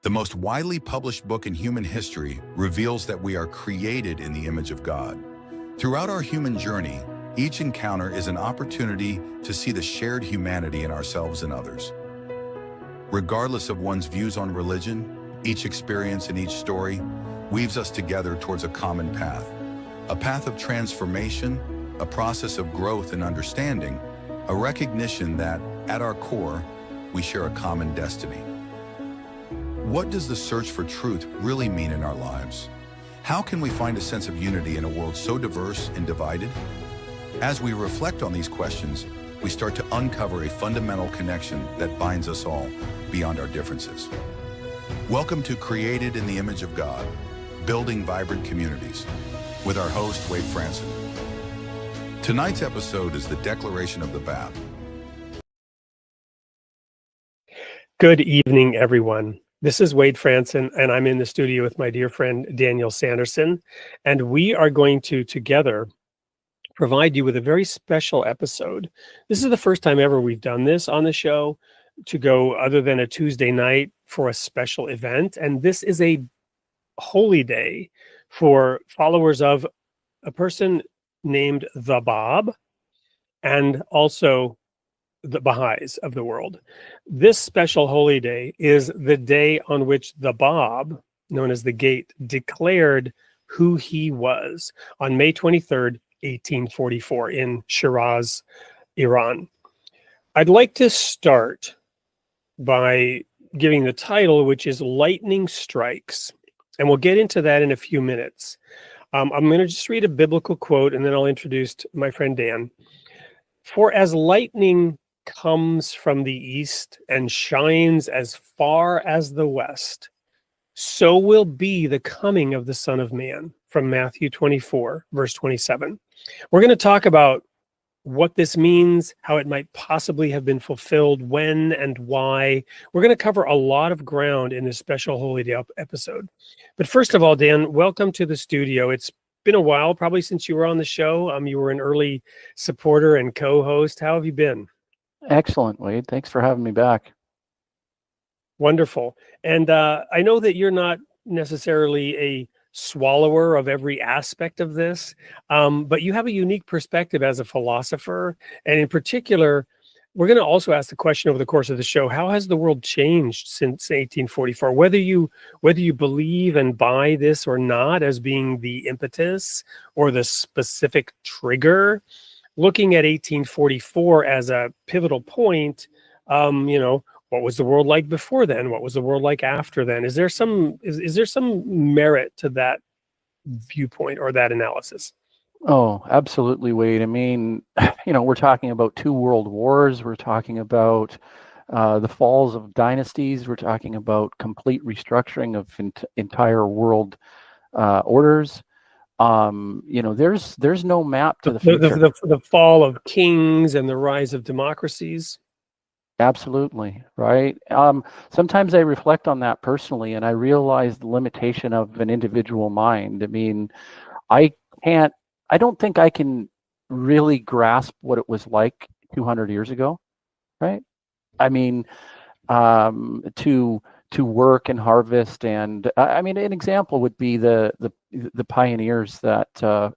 The most widely published book in human history reveals that we are created in the image of God. Throughout our human journey, each encounter is an opportunity to see the shared humanity in ourselves and others. Regardless of one's views on religion, each experience and each story weaves us together towards a common path. A path of transformation, a process of growth and understanding, a recognition that, at our core, we share a common destiny. What does the search for truth really mean in our lives? How can we find a sense of unity in a world so diverse and divided? As we reflect on these questions, we start to uncover a fundamental connection that binds us all beyond our differences. Welcome to Created in the Image of God, Building Vibrant Communities, with our host, Wade Franson. Tonight's episode is the Declaration of the Bath. Good evening, everyone. This is Wade Franson, and I'm in the studio with my dear friend, Daniel Sanderson, and we are going to together provide you with a very special episode. This is the first time ever we've done this on the show to go other than a Tuesday night for a special event, and this is a holy day for followers of a person named the Bab and also the Baha'is of the world. This special holy day is the day on which the Bab, known as the Gate, declared who he was on May 23rd, 1844 in Shiraz, Iran. I'd like to start by giving the title, which is Lightning Strikes, and we'll get into that in a few minutes. I'm going to just read a biblical quote, and then I'll introduce my friend Dan. For as lightning comes from the east and shines as far as the west, so will be the coming of the Son of Man, from Matthew 24, verse 27. We're going to talk about what this means, how it might possibly have been fulfilled, when and why. We're going to cover a lot of ground in this special Holy Day episode. But first of all, Dan, welcome to the studio. It's been a while, probably since you were on the show. You were an early supporter and co-host. How have you been? Excellent, Wade. Thanks for having me back. Wonderful. And I know that you're not necessarily a swallower of every aspect of this, but you have a unique perspective as a philosopher. And in particular, we're going to also ask the question over the course of the show, how has the world changed since 1844? Whether you believe and buy this or not as being the impetus or the specific trigger, looking at 1844 as a pivotal point, what was the world like before then? What was the world like after then? Is there some merit to that viewpoint or that analysis? Oh, absolutely, Wade. I mean, we're talking about two world wars. We're talking about the falls of dynasties. We're talking about complete restructuring of entire world orders. There's no map to the future. The fall of kings and the rise of democracies. Absolutely, right. Sometimes I reflect on that personally, and I realize the limitation of an individual mind. I mean, I don't think I can really grasp what it was like 200 years ago, right? I mean, to work and harvest, and I mean, an example would be the pioneers that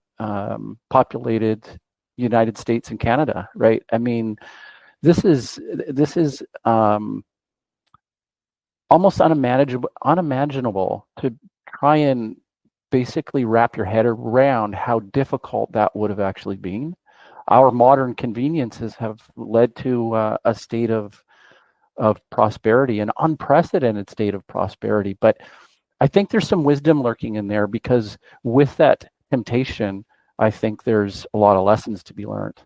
populated United States and Canada, right? I mean, this is almost unimaginable to try and basically wrap your head around how difficult that would have actually been. Our modern conveniences have led to a state of prosperity, an unprecedented state of prosperity. But I think there's some wisdom lurking in there, because with that temptation, I think there's a lot of lessons to be learned.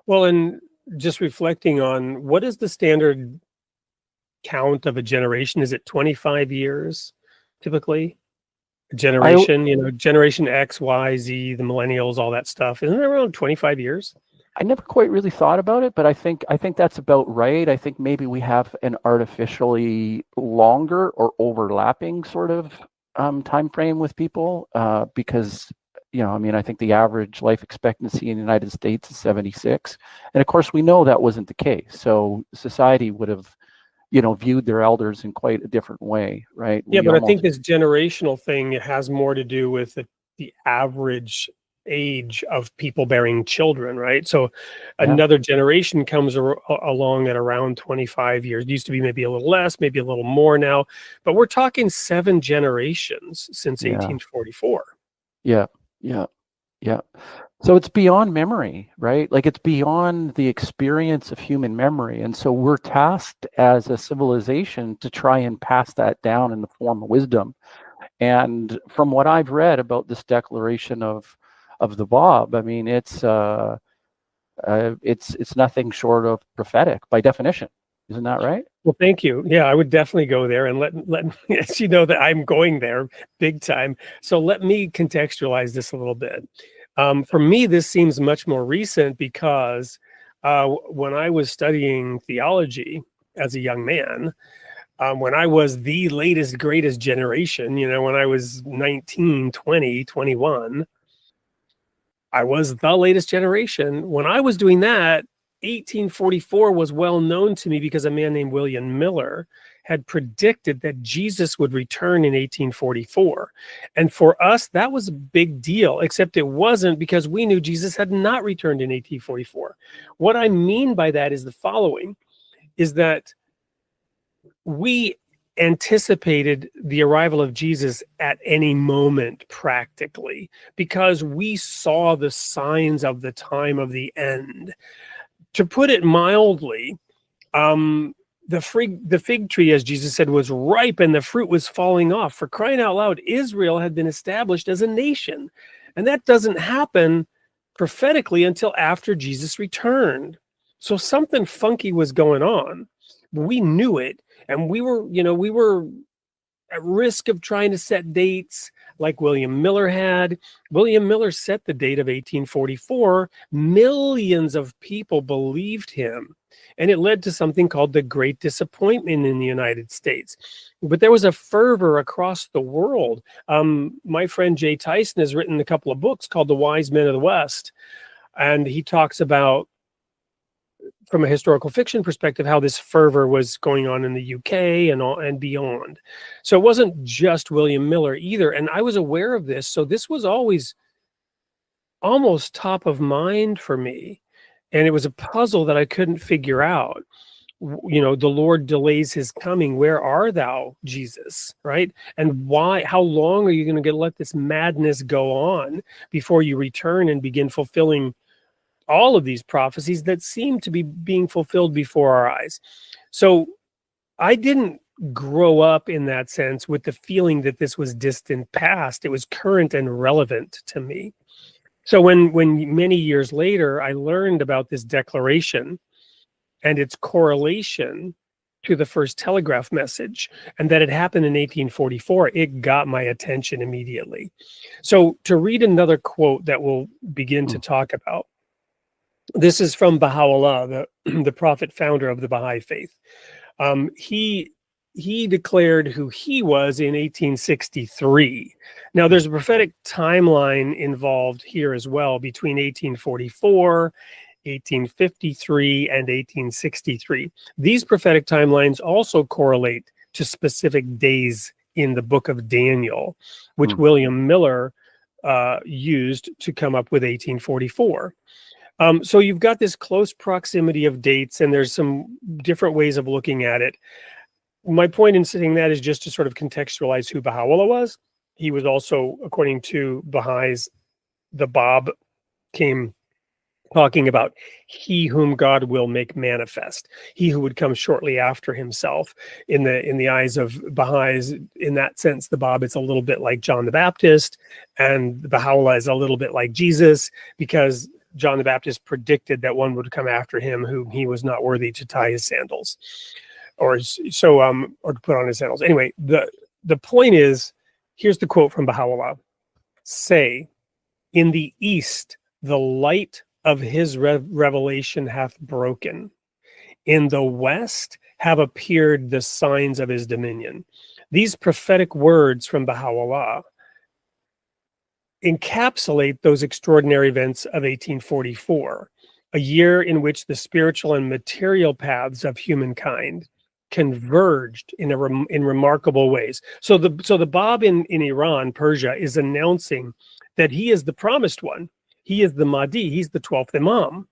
Well, and just reflecting on, what is the standard count of a generation? Is it 25 years typically? A generation, Generation X, Y, Z, the millennials, all that stuff. Isn't it around 25 years? I never quite really thought about it, but I think that's about right. I think maybe we have an artificially longer or overlapping sort of time frame with people because I think the average life expectancy in the United States is 76. And of course, we know that wasn't the case. So society would have, viewed their elders in quite a different way, right? Yeah, We but I almost, think this generational thing has more to do with the average age of people bearing children, right? So yeah, another generation comes along at around 25 years. It used to be maybe a little less, maybe a little more now, but we're talking 7 generations since yeah, 1844. yeah, yeah, yeah. So it's beyond memory, right? Like it's beyond the experience of human memory. And so we're tasked as a civilization to try and pass that down in the form of wisdom. And from what I've read about this declaration of the Bob, I mean, it's nothing short of prophetic by definition. Isn't that right? Well, thank you. Yeah, I would definitely go there, and let as you know that I'm going there big time. So let me contextualize this a little bit. For me, this seems much more recent because when I was studying theology as a young man, when I was the latest, greatest generation, when I was 19, 20, 21, I was the latest generation. When I was doing that, 1844 was well known to me because a man named William Miller had predicted that Jesus would return in 1844. And for us, that was a big deal, except it wasn't because we knew Jesus had not returned in 1844. What I mean by that is the following, is that we anticipated the arrival of Jesus at any moment practically because we saw the signs of the time of the end. To put it mildly, the fig tree, as Jesus said, was ripe and the fruit was falling off. For crying out loud, Israel had been established as a nation. And that doesn't happen prophetically until after Jesus returned. So something funky was going on. We knew it. And we were at risk of trying to set dates like William Miller had. William Miller set the date of 1844. Millions of people believed him. And it led to something called the Great Disappointment in the United States. But there was a fervor across the world. My friend Jay Tyson has written a couple of books called The Wise Men of the West. And he talks about, from a historical fiction perspective, how this fervor was going on in the UK and beyond. So it wasn't just William Miller either. And I was aware of this. So this was always almost top of mind for me. And it was a puzzle that I couldn't figure out. The Lord delays his coming. Where are thou, Jesus? Right? And why? How long are you going to let this madness go on before you return and begin fulfilling all of these prophecies that seem to be being fulfilled before our eyes? So I didn't grow up in that sense with the feeling that this was distant past. It was current and relevant to me. So when many years later, I learned about this declaration and its correlation to the first telegraph message, and that it happened in 1844, it got my attention immediately. So to read another quote that we'll begin to talk about, this is from Baha'u'llah, the prophet founder of the Baha'i faith. He declared who he was in 1863. Now, there's a prophetic timeline involved here as well between 1844, 1853, and 1863. These prophetic timelines also correlate to specific days in the book of Daniel, which William Miller used to come up with 1844. So you've got this close proximity of dates, and there's some different ways of looking at it. My point in saying that is just to sort of contextualize who Baha'u'llah was. He was also, according to Baha'is, the Bab came talking about he whom God will make manifest, he who would come shortly after himself. In the eyes of Baha'is, in that sense, the Bab is a little bit like John the Baptist, and Baha'u'llah is a little bit like Jesus, because John the Baptist predicted that one would come after him whom he was not worthy to tie his sandals, or to put on his sandals. Anyway, the point is, here's the quote from Baha'u'llah: "Say, in the east the light of his revelation hath broken. In the west have appeared the signs of his dominion." These prophetic words from Baha'u'llah encapsulate those extraordinary events of 1844, a year in which the spiritual and material paths of humankind converged in remarkable ways. So the Bab in Iran, Persia, is announcing that he is the promised one. He is the Mahdi. He's the 12th Imam.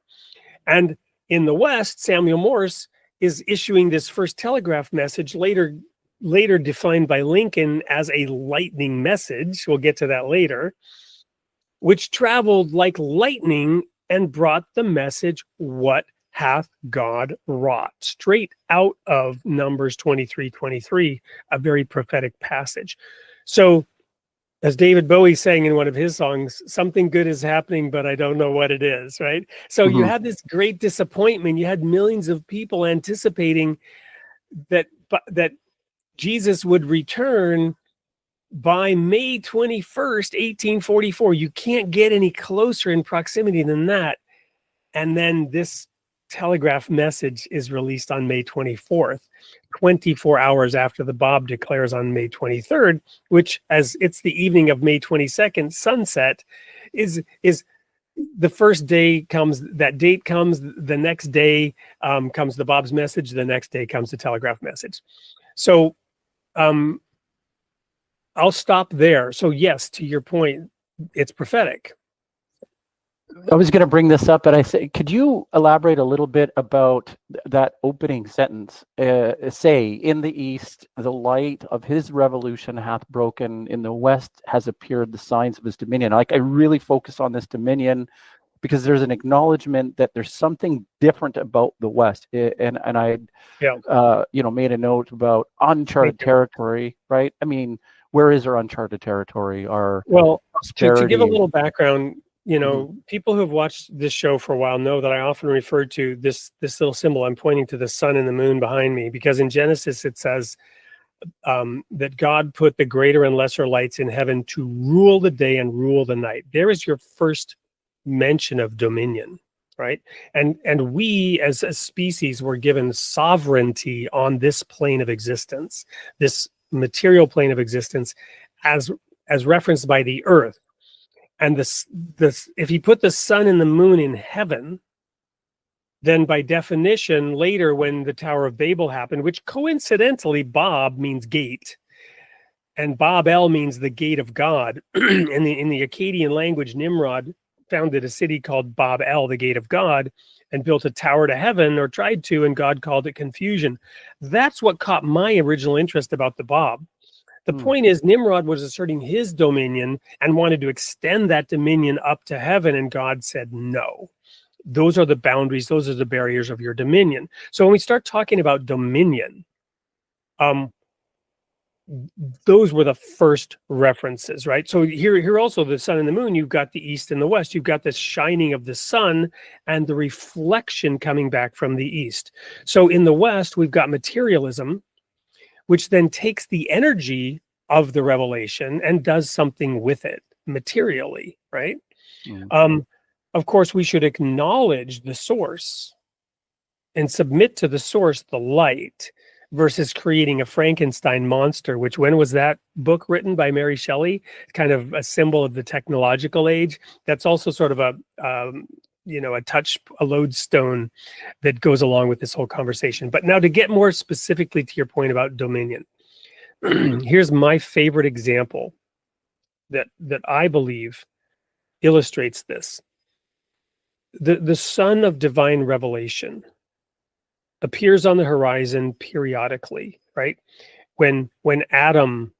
And in the West, Samuel Morse is issuing this first telegraph message, later defined by Lincoln as a lightning message. We'll get to that later, which traveled like lightning and brought the message, "What hath God wrought?" Straight out of Numbers 23:23, a very prophetic passage. So, as David Bowie sang in one of his songs, something good is happening, but I don't know what it is, right? So you had this great disappointment. You had millions of people anticipating that Jesus would return by May 21st, 1844. You can't get any closer in proximity than that. And then this telegraph message is released on May 24th, 24 hours after the Bab declares on May 23rd, which, as it's the evening of May 22nd, sunset, is the first day comes, that date comes, the next day comes the Bab's message, the next day comes the telegraph message. So I'll stop there. So yes, to your point, it's prophetic. I was going to bring this up, but I say, could you elaborate a little bit about that opening sentence? Say, in the East, the light of his revolution hath broken. In the West has appeared the signs of his dominion. Like, I really focus on this dominion because there's an acknowledgement that there's something different about the West. And I, made a note about uncharted territory, right? I mean, where is our uncharted territory? Our to give a little background, people who have watched this show for a while know that I often refer to this little symbol. I'm pointing to the sun and the moon behind me, because in Genesis it says that God put the greater and lesser lights in heaven to rule the day and rule the night. There is your first mention of dominion, right? And we as a species were given sovereignty on this plane of existence, this material plane of existence, as referenced by the earth. And this, if you put the sun and the moon in heaven, then by definition, later when the Tower of Babel happened, which coincidentally, Bab means gate, and Bab El means the gate of God. in the Akkadian language, Nimrod founded a city called Bab El, the gate of God, and built a tower to heaven, or tried to, and God called it confusion. That's what caught my original interest about the Bab. The point is, Nimrod was asserting his dominion and wanted to extend that dominion up to heaven, and God said, no. Those are the boundaries, those are the barriers of your dominion. So when we start talking about dominion, those were the first references, right? So here also, the sun and the moon, you've got the east and the west. You've got the shining of the sun and the reflection coming back from the east. So in the west, we've got materialism, which then takes the energy of the revelation and does something with it materially, right? Of course, we should acknowledge the source and submit to the source, the light, versus creating a Frankenstein monster, which, when was that book written? By Mary Shelley? Kind of a symbol of the technological age. That's also sort of a lodestone that goes along with this whole conversation. But now, to get more specifically to your point about dominion, here's my favorite example that I believe illustrates this. The sun of divine revelation appears on the horizon periodically, right? When Adam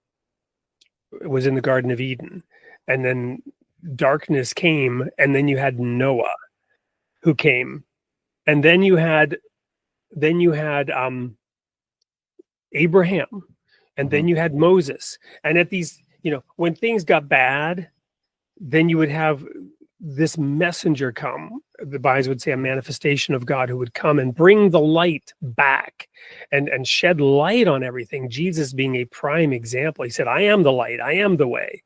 was in the Garden of Eden, and then darkness came, and then you had Noah who came, and then you had Abraham, and then you had Moses. And at these, when things got bad, then you would have this messenger come. The Bible would say a manifestation of God who would come and bring the light back and shed light on everything. Jesus being a prime example. He said, I am the light, I am the way.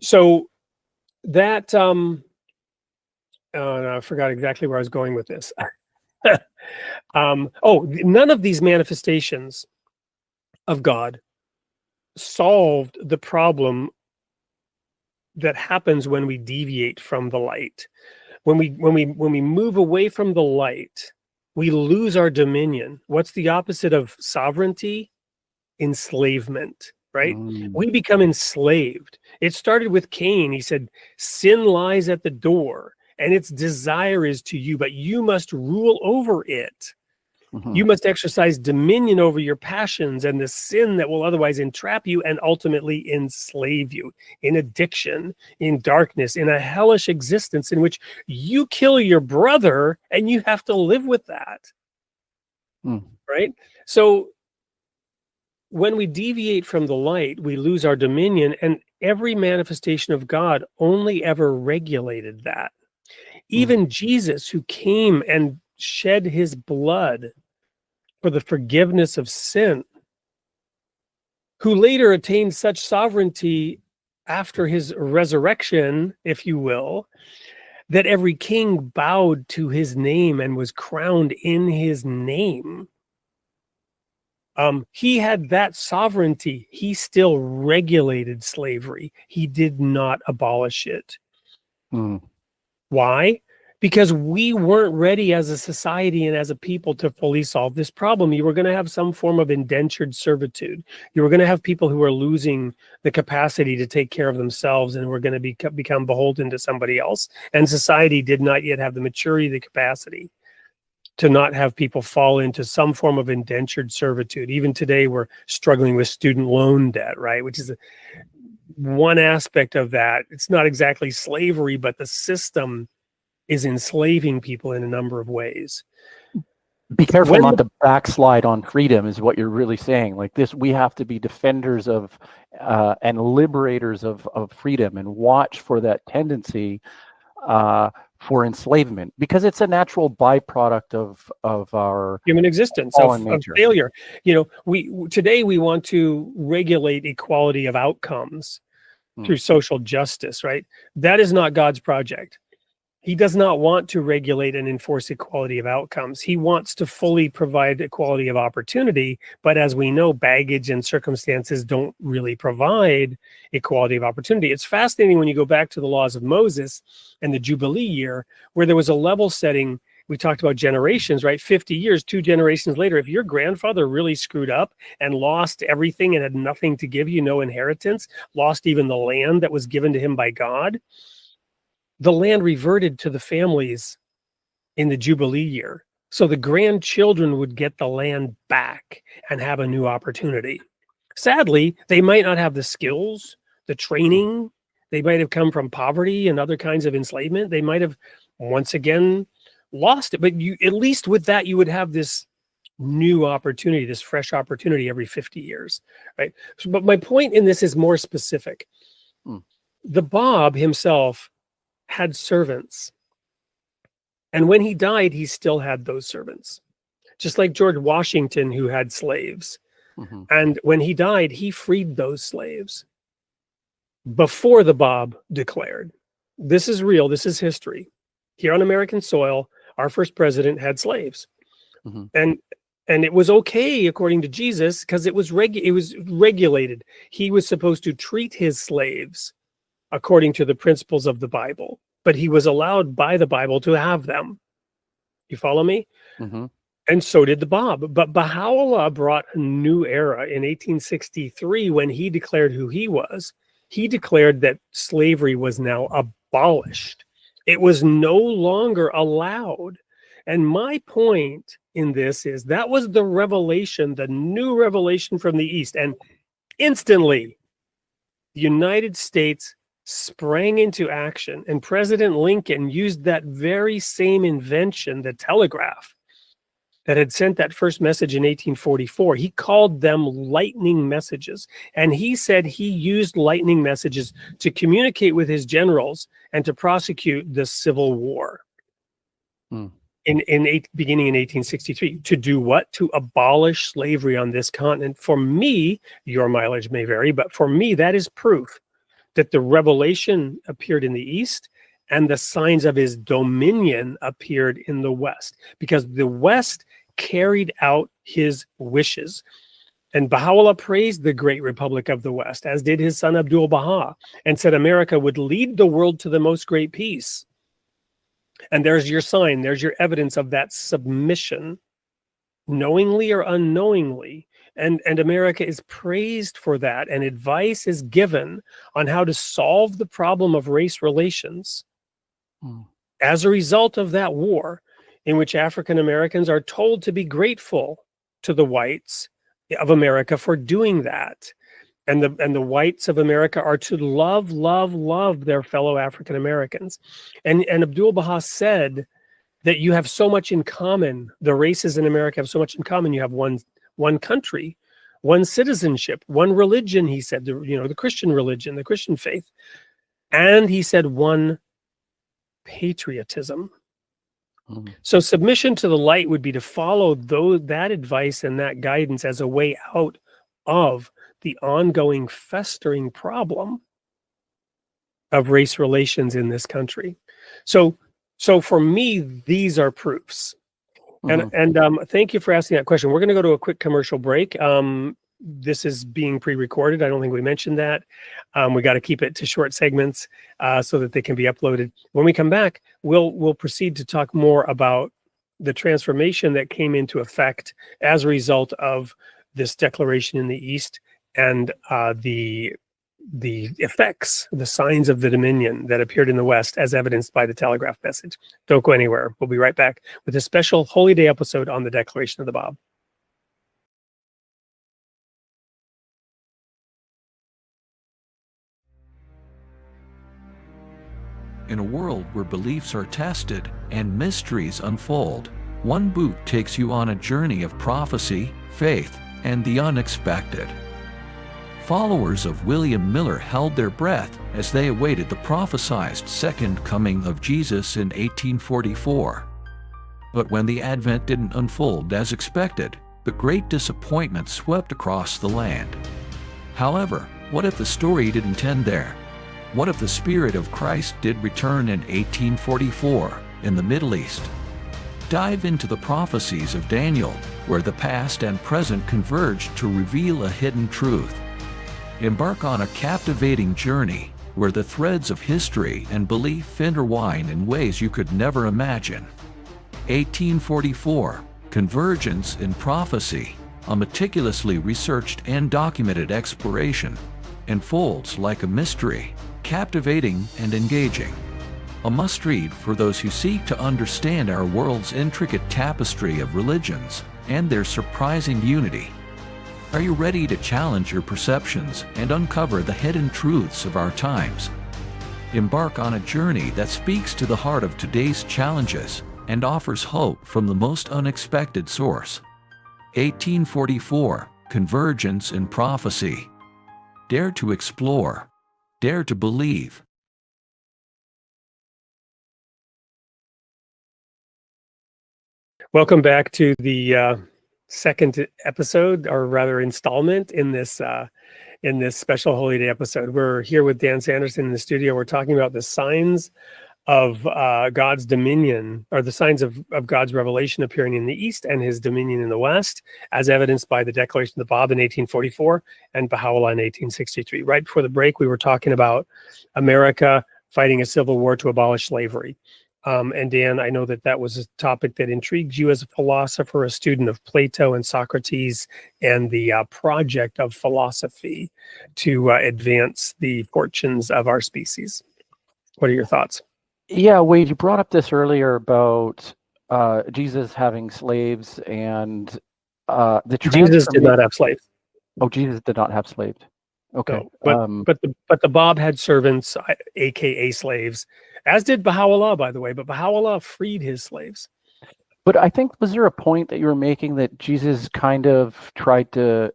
So that, I forgot exactly where I was going with this. None of these manifestations of God solved the problem that happens when we deviate from the light. When we move away from the light, we lose our dominion. What's the opposite of sovereignty? Enslavement, right? We become enslaved. It started with Cain. He said, sin lies at the door and its desire is to you, but you must rule over it. You must exercise dominion over your passions and the sin that will otherwise entrap you and ultimately enslave you in addiction, in darkness, in a hellish existence in which you kill your brother and you have to live with that. Right? So when we deviate from the light, we lose our dominion, and every manifestation of God only ever regulated that. Even Jesus, who came and shed his blood for the forgiveness of sin, who later attained such sovereignty after his resurrection, if you will, that every king bowed to his name and was crowned in his name. He had that sovereignty. He still regulated slavery. He did not abolish it. Why? Because we weren't ready as a society and as a people to fully solve this problem. You were going to have some form of indentured servitude. You were going to have people who are losing the capacity to take care of themselves and were going to become beholden to somebody else. And society did not yet have the maturity, the capacity to not have people fall into some form of indentured servitude. Even today, we're struggling with student loan debt, right? Which is one aspect of that. It's not exactly slavery, but the system is enslaving people in a number of ways. Be careful not to backslide on freedom is what you're really saying. Like this, we have to be defenders of and liberators of freedom and watch for that tendency for enslavement, because it's a natural byproduct of our human existence, of failure. You know, today we want to regulate equality of outcomes through social justice, right? That is not God's project. He does not want to regulate and enforce equality of outcomes. He wants to fully provide equality of opportunity. But as we know, baggage and circumstances don't really provide equality of opportunity. It's fascinating when you go back to the laws of Moses and the Jubilee year, where there was a level setting. We talked about generations, right? 50 years, 2 generations later, if your grandfather really screwed up and lost everything and had nothing to give you, no inheritance, lost even the land that was given to him by God, the land reverted to the families in the Jubilee year. So the grandchildren would get the land back and have a new opportunity. Sadly, they might not have the skills, the training. They might have come from poverty and other kinds of enslavement. They might have once again lost it. But you, at least with that, you would have this new opportunity, this fresh opportunity every 50 years, right? So, but my point in this is more specific. The Bob himself had servants. And when he died, he still had those servants. Just like George Washington, who had slaves. And when he died, he freed those slaves before the Bob declared. This is real. This is history. Here on American soil, our first president had slaves. And it was okay, according to Jesus, because it was regulated. He was supposed to treat his slaves according to the principles of the Bible, but he was allowed by the Bible to have them. You follow me? And so did the Bob. But Baha'u'llah brought a new era in 1863 when he declared who he was. He declared that slavery was now abolished. It was no longer allowed. And my point in this is that was the revelation, the new revelation from the East. And instantly, the United States sprang into action, and President Lincoln used that very same invention, the telegraph, that had sent that first message in 1844. He called them lightning messages, and he said he used lightning messages to communicate with his generals and to prosecute the Civil War beginning in 1863. To do what? To abolish slavery on this continent. For me, your mileage may vary, but for me, that is proof that the revelation appeared in the East and the signs of his dominion appeared in the West, because the West carried out his wishes. And Baha'u'llah praised the great Republic of the West, as did his son Abdul Baha, and said America would lead the world to the most great peace. And there's your sign, there's your evidence of that submission, knowingly or unknowingly. And America is praised for that, and advice is given on how to solve the problem of race relations as a result of that war, in which African Americans are told to be grateful to the whites of America for doing that. And the whites of America are to love their fellow African Americans. And Abdu'l-Baha said that you have so much in common. The races in America have so much in common. You have one country, one citizenship, one religion, he said, the Christian religion, the Christian faith. And he said one patriotism. So submission to the light would be to follow that advice and that guidance as a way out of the ongoing festering problem of race relations in this country. So for me, these are proofs. And thank you for asking that question. We're going to go to a quick commercial break. This is being pre-recorded. I don't think we mentioned that. We got to keep it to short segments so that they can be uploaded. When we come back, we'll proceed to talk more about the transformation that came into effect as a result of this declaration in the East and the effects, the signs of the dominion that appeared in the West as evidenced by the telegraph message. Don't go anywhere. We'll be right back with a special Holy Day episode on the Declaration of the Bob. In a world where beliefs are tested and mysteries unfold, one book takes you on a journey of prophecy, faith, and the unexpected. Followers of William Miller held their breath as they awaited the prophesied second coming of Jesus in 1844. But when the advent didn't unfold as expected, the great disappointment swept across the land. However, what if the story didn't end there? What if the Spirit of Christ did return in 1844 in the Middle East? Dive into the prophecies of Daniel, where the past and present converge to reveal a hidden truth. Embark on a captivating journey where the threads of history and belief intertwine in ways you could never imagine. 1844, Convergence in Prophecy, a meticulously researched and documented exploration, unfolds like a mystery, captivating and engaging. A must-read for those who seek to understand our world's intricate tapestry of religions and their surprising unity. Are you ready to challenge your perceptions and uncover the hidden truths of our times? Embark on a journey that speaks to the heart of today's challenges and offers hope from the most unexpected source. 1844, Convergence in Prophecy. Dare to explore. Dare to believe. Welcome back to the second episode, or rather installment in this special Holy Day episode. We're here with Dan Sanderson in the studio. We're talking about the signs of God's dominion, or the signs of God's revelation appearing in the East and his dominion in the West, as evidenced by the Declaration of the Bob in 1844 and Baha'u'llah in 1863. Right before the break, we were talking about America fighting a civil war to abolish slavery. And Dan, I know that was a topic that intrigued you as a philosopher, a student of Plato and Socrates, and the project of philosophy to advance the fortunes of our species. What are your thoughts? Yeah, Wade, you brought up this earlier about Jesus having slaves and the Jesus did not have slaves. Oh, Jesus did not have slaves. Okay. No, but the Bob had servants, aka slaves, as did Baha'u'llah, by the way. But Baha'u'llah freed his slaves. But I think, was there a point that you were making that Jesus kind of tried to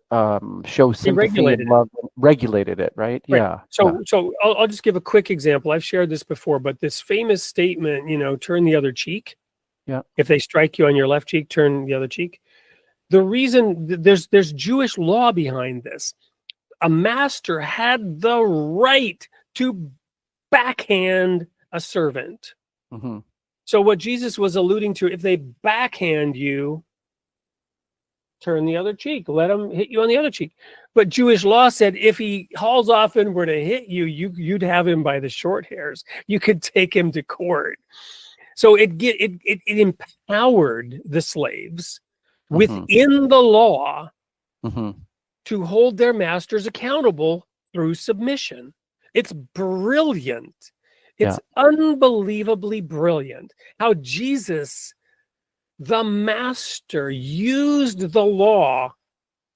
show sympathy and love, regulated it, right? Yeah. So I'll just give a quick example. I've shared this before, but this famous statement, turn the other cheek. Yeah. If they strike you on your left cheek, turn the other cheek. The reason there's Jewish law behind this. A master had the right to backhand a servant. Mm-hmm. So what Jesus was alluding to, if they backhand you, turn the other cheek, let them hit you on the other cheek. But Jewish law said if he hauls off and were to hit you, you'd have him by the short hairs. You could take him to court. So it empowered the slaves Mhm. within the law Mhm. to hold their masters accountable through submission. It's brilliant. It's unbelievably brilliant how Jesus, the master, used the law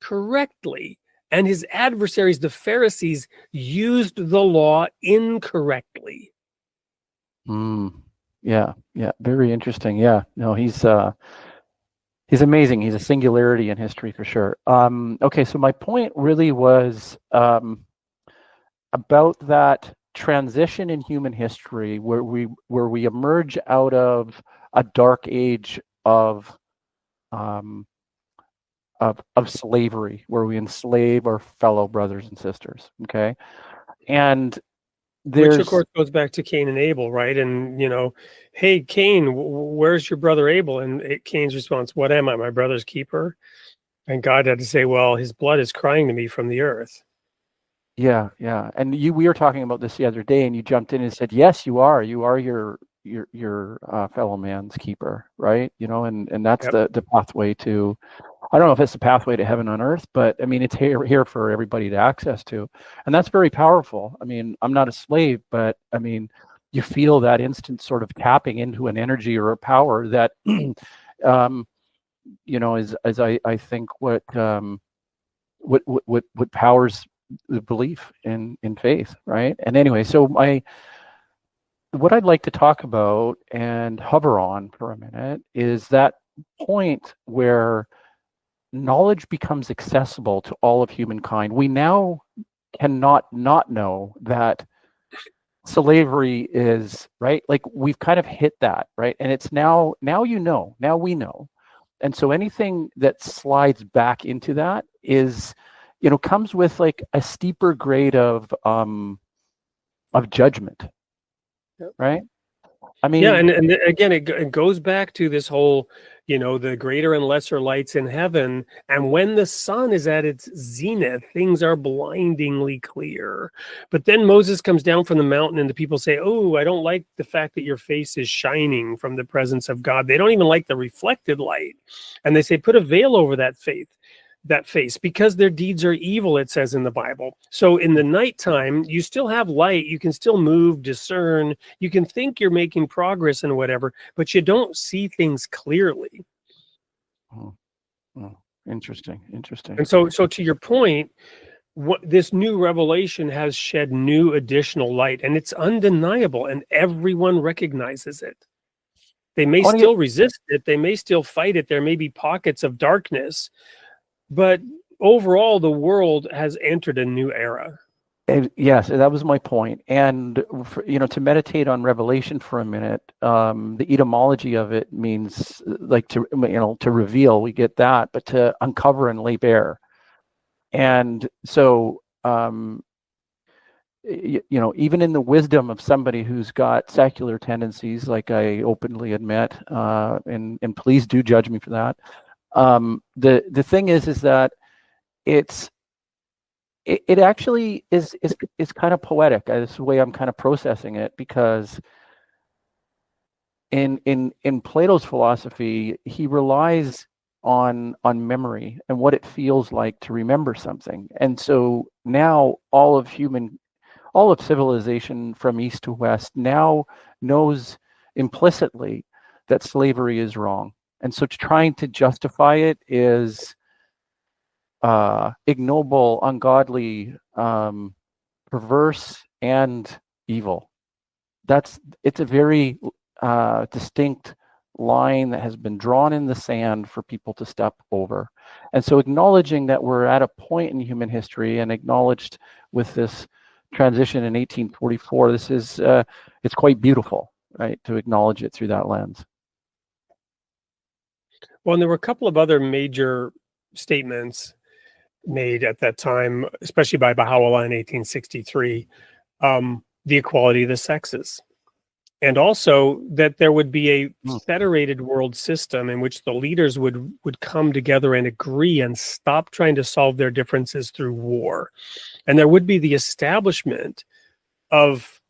correctly, and his adversaries, the Pharisees, used the law incorrectly. Yeah, very interesting. Yeah, no, he's amazing. He's a singularity in history for sure. Okay, so my point really was about that transition in human history where we emerge out of a dark age of slavery, where we enslave our fellow brothers and sisters. Okay, and Which, of there's course, goes back to Cain and Abel, right? And, hey, Cain, where's your brother Abel? And Cain's response, what am I, my brother's keeper? And God had to say, well, his blood is crying to me from the earth. yeah, and we were talking about this the other day, and you jumped in and said, yes, you are your fellow man's keeper, right? And that's Yep. the pathway to, I don't know if it's the pathway to heaven on earth, but I mean, it's here for everybody to access to. And that's very powerful. I mean, I'm not a slave, but I mean, you feel that instant sort of tapping into an energy or a power that, is I think what powers the belief in faith, right? And anyway, so what I'd like to talk about and hover on for a minute is that point where knowledge becomes accessible to all of humankind. We now cannot not know that slavery is, right? Like, we've kind of hit that, right? And it's now we know. And so anything that slides back into that is, comes with like a steeper grade of judgment, Yep. right? I mean, yeah, and again, it goes back to this whole, the greater and lesser lights in heaven. And when the sun is at its zenith, things are blindingly clear. But then Moses comes down from the mountain and the people say, oh, I don't like the fact that your face is shining from the presence of God. They don't even like the reflected light. And they say, put a veil over that face, because their deeds are evil, it says in the Bible. So in the nighttime, you still have light, you can still move, discern, you can think you're making progress and whatever, but you don't see things clearly. Interesting. And so to your point, what this new revelation has shed new additional light, and it's undeniable, and everyone recognizes it. They may still resist it, they may still fight it, there may be pockets of darkness, but overall, the world has entered a new era. Yes, that was my point. And to meditate on Revelation for a minute, the etymology of it means like to reveal. We get that, but to uncover and lay bare. And so, even in the wisdom of somebody who's got secular tendencies, like I openly admit, and please do judge me for that. The thing is that it actually is kind of poetic. That's the way I'm kind of processing it, because in Plato's philosophy, he relies on memory and what it feels like to remember something. And so now all of civilization from east to west now knows implicitly that slavery is wrong. And so trying to justify it is ignoble, ungodly, perverse, and evil. It's a very distinct line that has been drawn in the sand for people to step over. And so acknowledging that we're at a point in human history, and acknowledged with this transition in 1844, this is it's quite beautiful, right, to acknowledge it through that lens. Well, and there were a couple of other major statements made at that time, especially by Baha'u'llah in 1863, the equality of the sexes. And also that there would be a federated world system in which the leaders would come together and agree and stop trying to solve their differences through war. And there would be the establishment of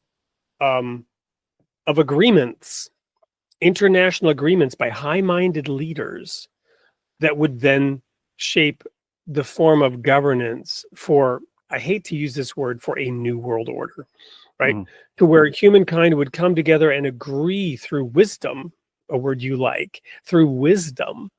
agreements international agreements by high-minded leaders that would then shape the form of governance for, I hate to use this word, for a new world order, right? To where humankind would come together and agree through wisdom, a word you like, through wisdom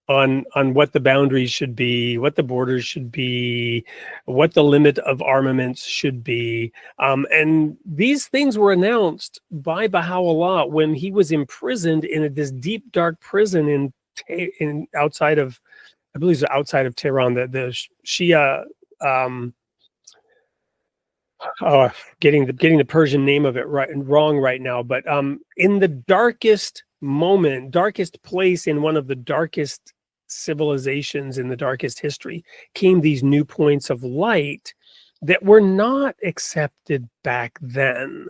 on what the boundaries should be, what the borders should be, what the limit of armaments should be. And these things were announced by Baha'u'llah when he was imprisoned in this deep, dark prison in outside of, I believe it's outside of Tehran, the Shia, getting the Persian name of it right and wrong right now, but in the darkest moment, darkest place in one of the darkest civilizations in the darkest history, came these new points of light that were not accepted back then.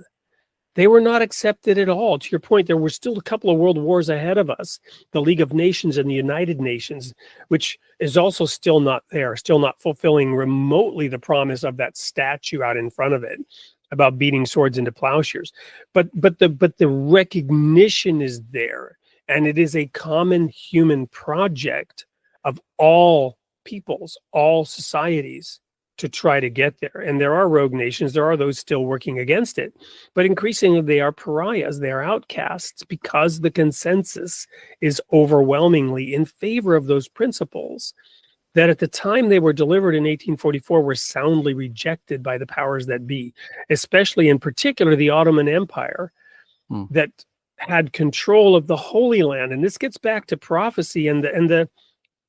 They were not accepted at all. To your point, there were still a couple of world wars ahead of us. The League of Nations and the United Nations, which is also still not there, still not fulfilling remotely the promise of that statue out in front of it about beating swords into plowshares. But the recognition is there, and it is a common human project of all peoples, all societies, to try to get there. And there are rogue nations, there are those still working against it, but increasingly they are pariahs, they are outcasts, because the consensus is overwhelmingly in favor of those principles that at the time they were delivered in 1844 were soundly rejected by the powers that be, especially in particular the Ottoman Empire that had control of the Holy Land. And this gets back to prophecy and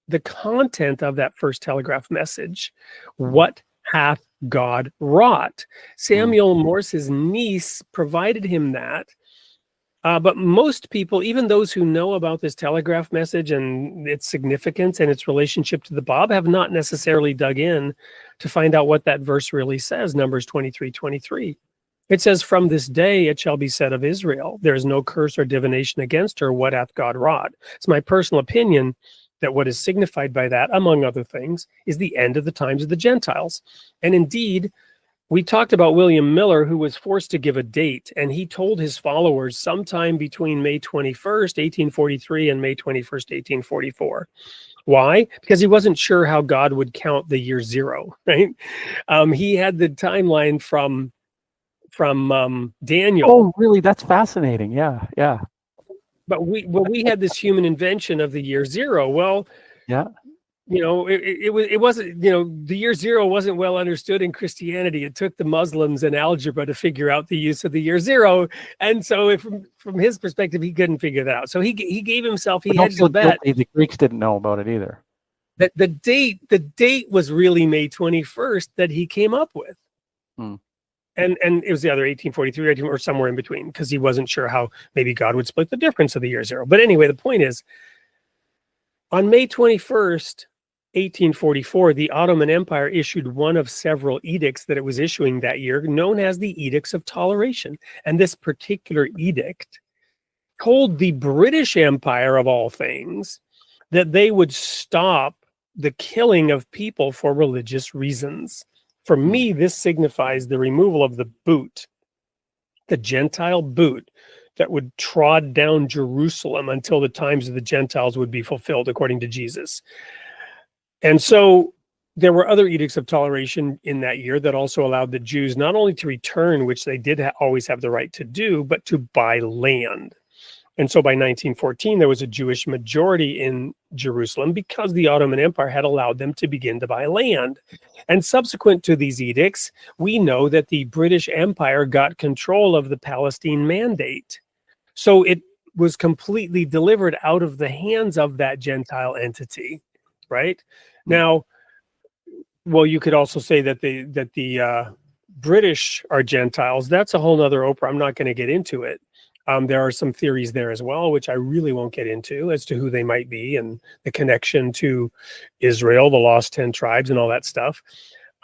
the content of that first telegraph message. What hath God wrought? Samuel Morse's niece provided him that. But most people, even those who know about this telegraph message and its significance and its relationship to the Bab, have not necessarily dug in to find out what that verse really says, Numbers 23:23. It says, from this day it shall be said of Israel, there is no curse or divination against her. What hath God wrought? It's my personal opinion that what is signified by that, among other things, is the end of the times of the Gentiles. And indeed, we talked about William Miller, who was forced to give a date, and he told his followers sometime between May 21st, 1843 and May 21st, 1844. Why? Because he wasn't sure how God would count the year zero, right? He had the timeline from Daniel. Oh, really? That's fascinating. Yeah, yeah. But we had this human invention of the year zero. Well, yeah, it wasn't, the year zero wasn't well understood in Christianity. It took the Muslims and algebra to figure out the use of the year zero. And so from his perspective, he couldn't figure that out. So he gave himself, he hedged the bet. The Greeks didn't know about it either. That the date was really May 21st that he came up with. And it was the other 1843 or somewhere in between, because he wasn't sure how maybe God would split the difference of the year zero. But anyway, the point is, on May 21st, 1844, the Ottoman Empire issued one of several edicts that it was issuing that year, known as the Edicts of Toleration. And this particular edict told the British Empire, of all things, that they would stop the killing of people for religious reasons. For me, this signifies the removal of the boot, the Gentile boot that would trod down Jerusalem until the times of the Gentiles would be fulfilled, according to Jesus. And so there were other edicts of toleration in that year that also allowed the Jews not only to return, which they did always have the right to do, but to buy land. And so by 1914, there was a Jewish majority in Jerusalem because the Ottoman Empire had allowed them to begin to buy land. And subsequent to these edicts, we know that the British Empire got control of the Palestine Mandate. So it was completely delivered out of the hands of that Gentile entity, right? Now, well, you could also say that the British are Gentiles. That's a whole nother Oprah. I'm not going to get into it. There are some theories there as well, which I really won't get into, as to who they might be and the connection to Israel, the lost 10 tribes and all that stuff.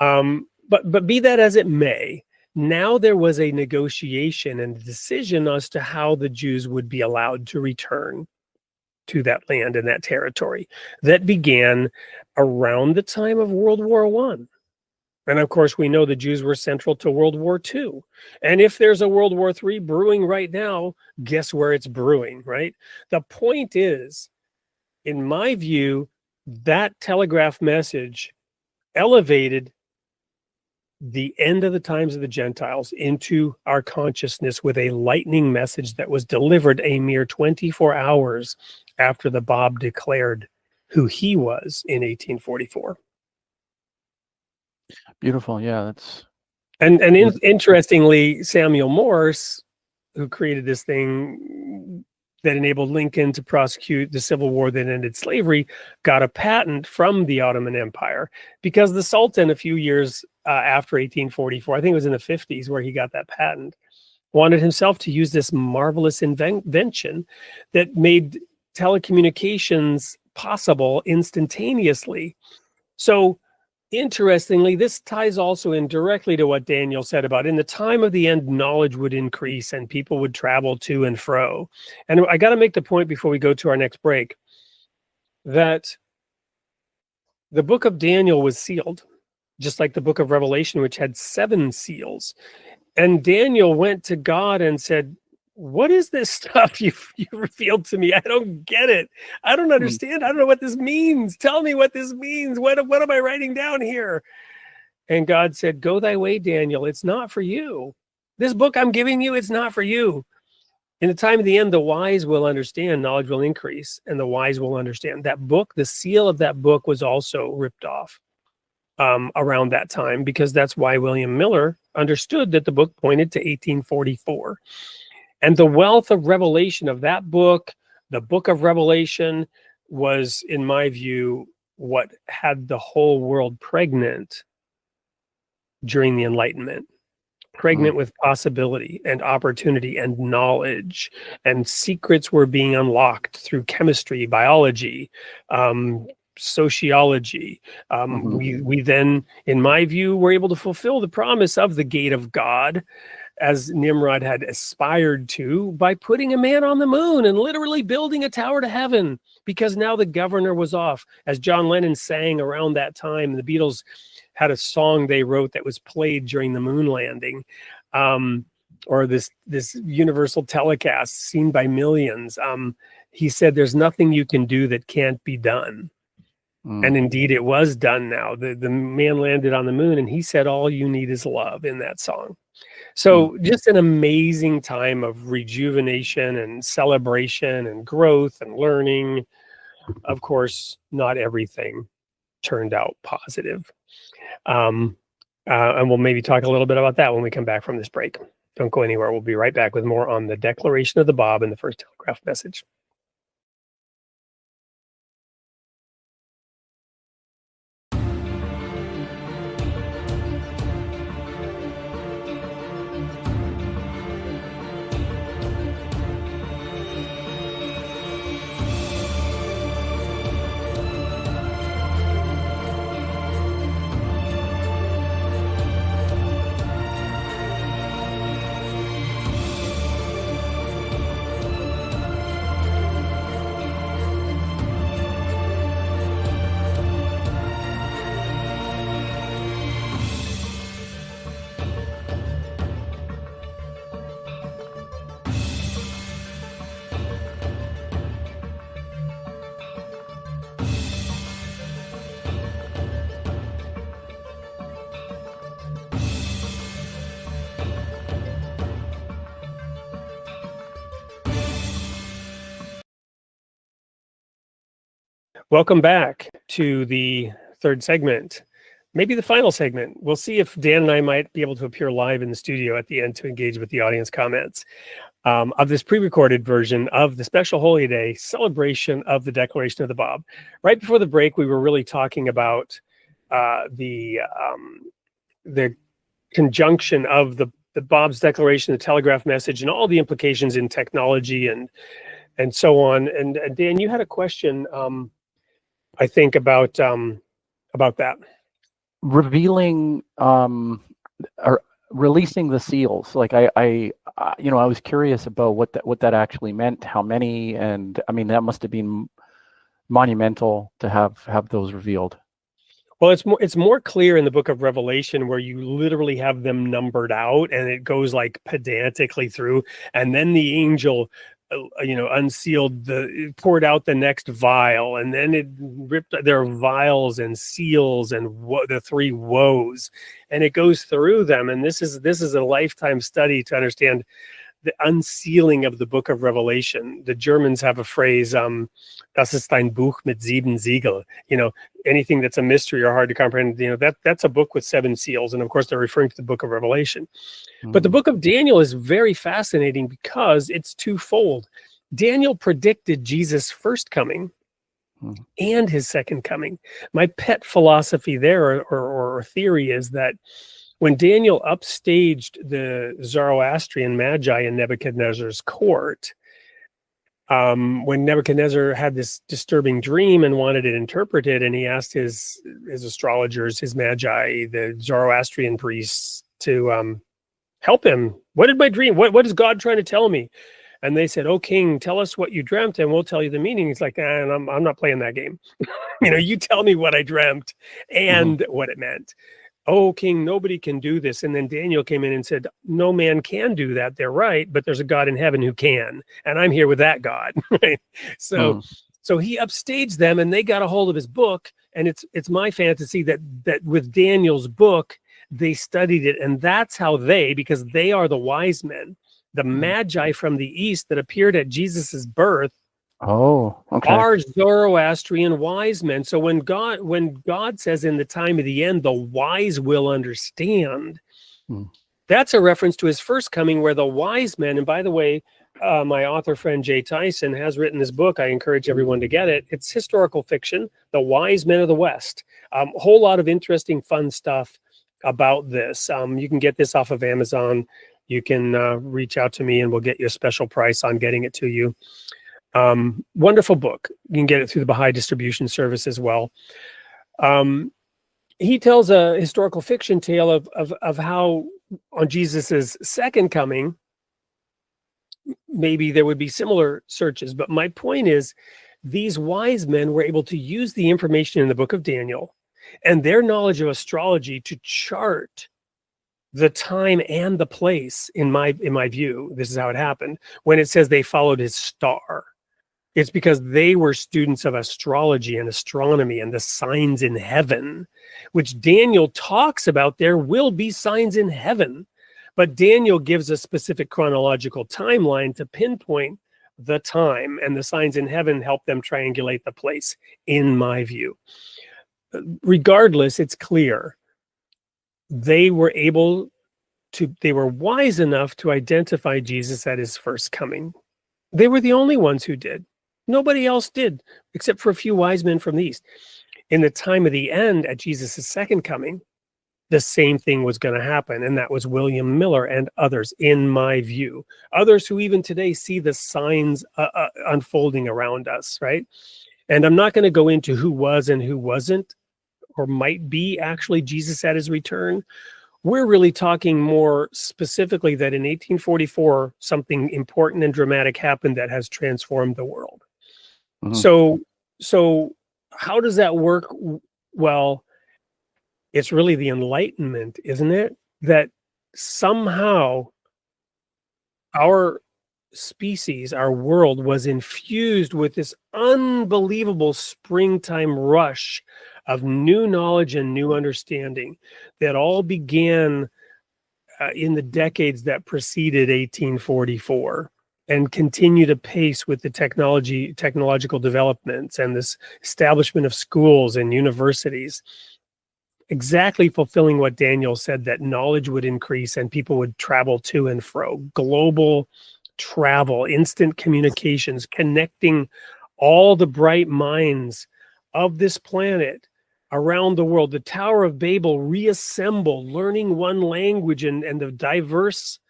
But be that as it may, now there was a negotiation and a decision as to how the Jews would be allowed to return to that land and that territory that began around the time of World War I. And of course, we know the Jews were central to World War II. And if there's a World War III brewing right now, guess where it's brewing, right? The point is, in my view, that telegraph message elevated the end of the times of the Gentiles into our consciousness with a lightning message that was delivered a mere 24 hours after the Bab declared who he was in 1844. Beautiful. Yeah, that's Interestingly, Samuel Morse, who created this thing that enabled Lincoln to prosecute the civil war that ended slavery, got a patent from the Ottoman Empire because the Sultan, a few years after 1844, I think it was in the 50s where he got that patent, wanted himself to use this marvelous invention that made telecommunications possible instantaneously. So, interestingly, this ties also in directly to what Daniel said about in the time of the end, knowledge would increase and people would travel to and fro. And I got to make the point before we go to our next break that the book of Daniel was sealed, just like the book of Revelation, which had 7 seals. And Daniel went to God and said, what is this stuff you revealed to me? I don't get it. I don't understand. I don't know what this means. Tell me what this means. What am I writing down here? And God said, go thy way, Daniel. It's not for you. This book I'm giving you, it's not for you. In the time of the end, the wise will understand, knowledge will increase, and the wise will understand. That book, the seal of that book was also ripped off around that time, because that's why William Miller understood that the book pointed to 1844. And the wealth of revelation of that book, the book of Revelation, was, in my view, what had the whole world pregnant during the Enlightenment. Pregnant with possibility and opportunity and knowledge, and secrets were being unlocked through chemistry, biology, sociology. We then, in my view, were able to fulfill the promise of the gate of God, as Nimrod had aspired to, by putting a man on the moon and literally building a tower to heaven, because now the governor was off. As John Lennon sang around that time, the Beatles had a song they wrote that was played during the moon landing, or this universal telecast seen by millions. He said, there's nothing you can do that can't be done. And indeed, it was done now. The man landed on the moon, and he said, all you need is love, in that song. So just an amazing time of rejuvenation and celebration and growth and learning. Of course, not everything turned out positive. And we'll maybe talk a little bit about that when we come back from this break. Don't go anywhere. We'll be right back with more on the declaration of the Bab and the first telegraph message. Welcome back to the third segment, maybe the final segment. We'll see if Dan and I might be able to appear live in the studio at the end to engage with the audience comments of this pre-recorded version of the special Holy Day celebration of the Declaration of the Bab. Right before the break, we were really talking about the conjunction of the Bab's declaration, the telegraph message, and all the implications in technology and so on. And Dan, you had a question, I think, about that. Revealing or releasing the seals. Like I was curious about what that actually meant, how many, and I mean that must have been monumental to have those revealed. Well, it's more clear in the book of Revelation, where you literally have them numbered out, and it goes like pedantically through, and then the angel poured out the next vial, and then it ripped their vials and seals and the three woes, and it goes through them. And this is a lifetime study to understand the unsealing of the book of Revelation. The Germans have a phrase, das ist ein Buch mit sieben Siegel. Anything that's a mystery or hard to comprehend, that's a book with seven seals. And of course, they're referring to the book of Revelation. But the book of Daniel is very fascinating because it's twofold. Daniel predicted Jesus' first coming and his second coming. My pet philosophy there, or theory, is that when Daniel upstaged the Zoroastrian Magi in Nebuchadnezzar's court, when Nebuchadnezzar had this disturbing dream and wanted it interpreted, and he asked his astrologers, his Magi, the Zoroastrian priests, to help him. What did my dream? What is God trying to tell me? And they said, "Oh, king, tell us what you dreamt and we'll tell you the meaning." He's like, I'm not playing that game. You tell me what I dreamt and what it meant. "Oh, king, nobody can do this." And then Daniel came in and said, "No man can do that. They're right, but there's a God in heaven who can. And I'm here with that God." Right? So he upstaged them, and they got a hold of his book. And it's my fantasy that with Daniel's book, they studied it. And that's how because they are the wise men, the Magi from the East that appeared at Jesus's birth, are Zoroastrian wise men. So when God says in the time of the end, the wise will understand, that's a reference to his first coming, where the wise men, and by the way, my author friend Jay Tyson has written this book. I encourage everyone to get it. It's historical fiction, The Wise Men of the West. A whole lot of interesting, fun stuff about this. You can get this off of Amazon. You can reach out to me and we'll get you a special price on getting it to you. Wonderful book. You can get it through the Baha'i distribution service as well. He tells a historical fiction tale of how on Jesus's second coming, maybe there would be similar searches. But my point is, these wise men were able to use the information in the book of Daniel and their knowledge of astrology to chart the time and the place. In my view, this is how it happened. When it says they followed his star, it's because they were students of astrology and astronomy and the signs in heaven, which Daniel talks about. There will be signs in heaven, but Daniel gives a specific chronological timeline to pinpoint the time, and the signs in heaven help them triangulate the place, in my view. Regardless, it's clear they were wise enough to identify Jesus at his first coming. They were the only ones who did. Nobody else did, except for a few wise men from the East. In the time of the end, at Jesus' second coming, the same thing was going to happen, and that was William Miller and others, in my view. Others who even today see the signs unfolding around us, right? And I'm not going to go into who was and who wasn't, or might be actually Jesus at his return. We're really talking more specifically that in 1844, something important and dramatic happened that has transformed the world. So how does that work? Well, it's really the Enlightenment, isn't it? That somehow our species, our world, was infused with this unbelievable springtime rush of new knowledge and new understanding that all began in the decades that preceded 1844 and continued apace with the technological developments and this establishment of schools and universities, exactly fulfilling what Daniel said, that knowledge would increase and people would travel to and fro. Global travel, instant communications, connecting all the bright minds of this planet around the world. The Tower of Babel reassembled, learning one language and the diverse